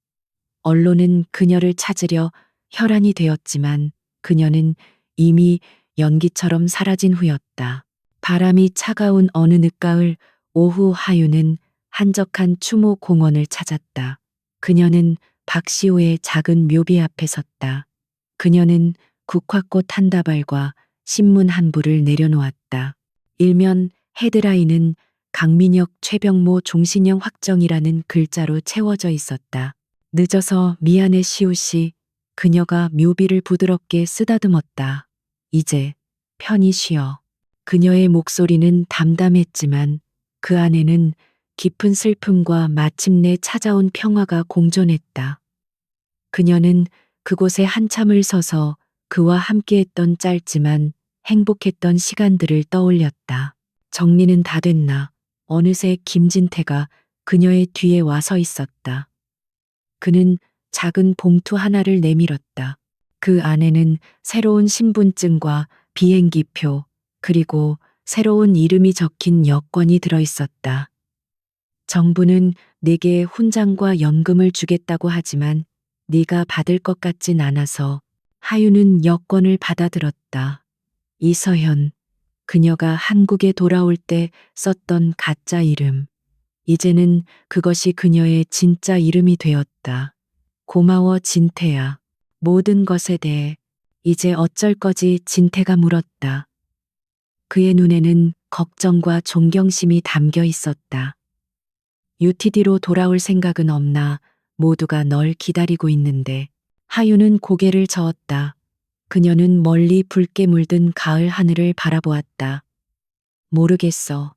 A: 언론은 그녀를 찾으려 혈안이 되었지만 그녀는 이미 연기처럼 사라진 후였다. 바람이 차가운 어느 늦가을 오후, 하윤은 한적한 추모 공원을 찾았다. 그녀는 박시호의 작은 묘비 앞에 섰다. 그녀는 국화꽃 한 다발과 신문 한 부를 내려놓았다. 일면 헤드라인은 강민혁, 최병모, 종신형 확정이라는 글자로 채워져 있었다. 늦어서 미안해, 시우 씨. 그녀가 묘비를 부드럽게 쓰다듬었다. 이제 편히 쉬어. 그녀의 목소리는 담담했지만 그 안에는 깊은 슬픔과 마침내 찾아온 평화가 공존했다. 그녀는 그곳에 한참을 서서 그와 함께했던 짧지만 행복했던 시간들을 떠올렸다. 정리는 다 됐나? 어느새 김진태가 그녀의 뒤에 와서 있었다. 그는 작은 봉투 하나를 내밀었다. 그 안에는 새로운 신분증과 비행기표, 그리고 새로운 이름이 적힌 여권이 들어있었다. 정부는 내게 훈장과 연금을 주겠다고 하지만 네가 받을 것 같진 않아서. 하윤은 여권을 받아들었다. 이서현, 그녀가 한국에 돌아올 때 썼던 가짜 이름. 이제는 그것이 그녀의 진짜 이름이 되었다. 고마워, 진태야. 모든 것에 대해 이제 어쩔 거지? 진태가 물었다. 그의 눈에는 걱정과 존경심이 담겨 있었다. UTD로 돌아올 생각은 없나? 모두가 널 기다리고 있는데. 하윤은 고개를 저었다. 그녀는 멀리 붉게 물든 가을 하늘을 바라보았다. 모르겠어.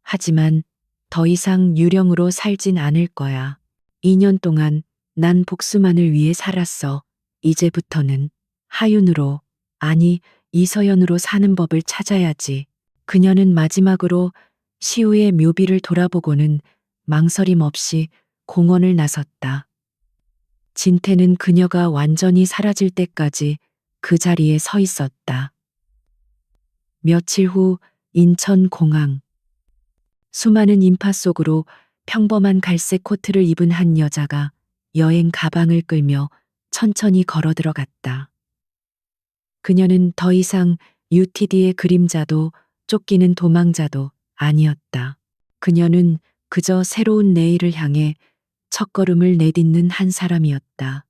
A: 하지만 더 이상 유령으로 살진 않을 거야. 2년 동안 난 복수만을 위해 살았어. 이제부터는 하윤으로, 아니 이서연으로 사는 법을 찾아야지. 그녀는 마지막으로 시우의 묘비를 돌아보고는 망설임 없이 공원을 나섰다. 진태는 그녀가 완전히 사라질 때까지 그 자리에 서 있었다. 며칠 후 인천공항. 수많은 인파 속으로 평범한 갈색 코트를 입은 한 여자가 여행 가방을 끌며 천천히 걸어 들어갔다. 그녀는 더 이상 UTD의 그림자도 쫓기는 도망자도 아니었다. 그녀는 그저 새로운 내일을 향해 첫걸음을 내딛는 한 사람이었다.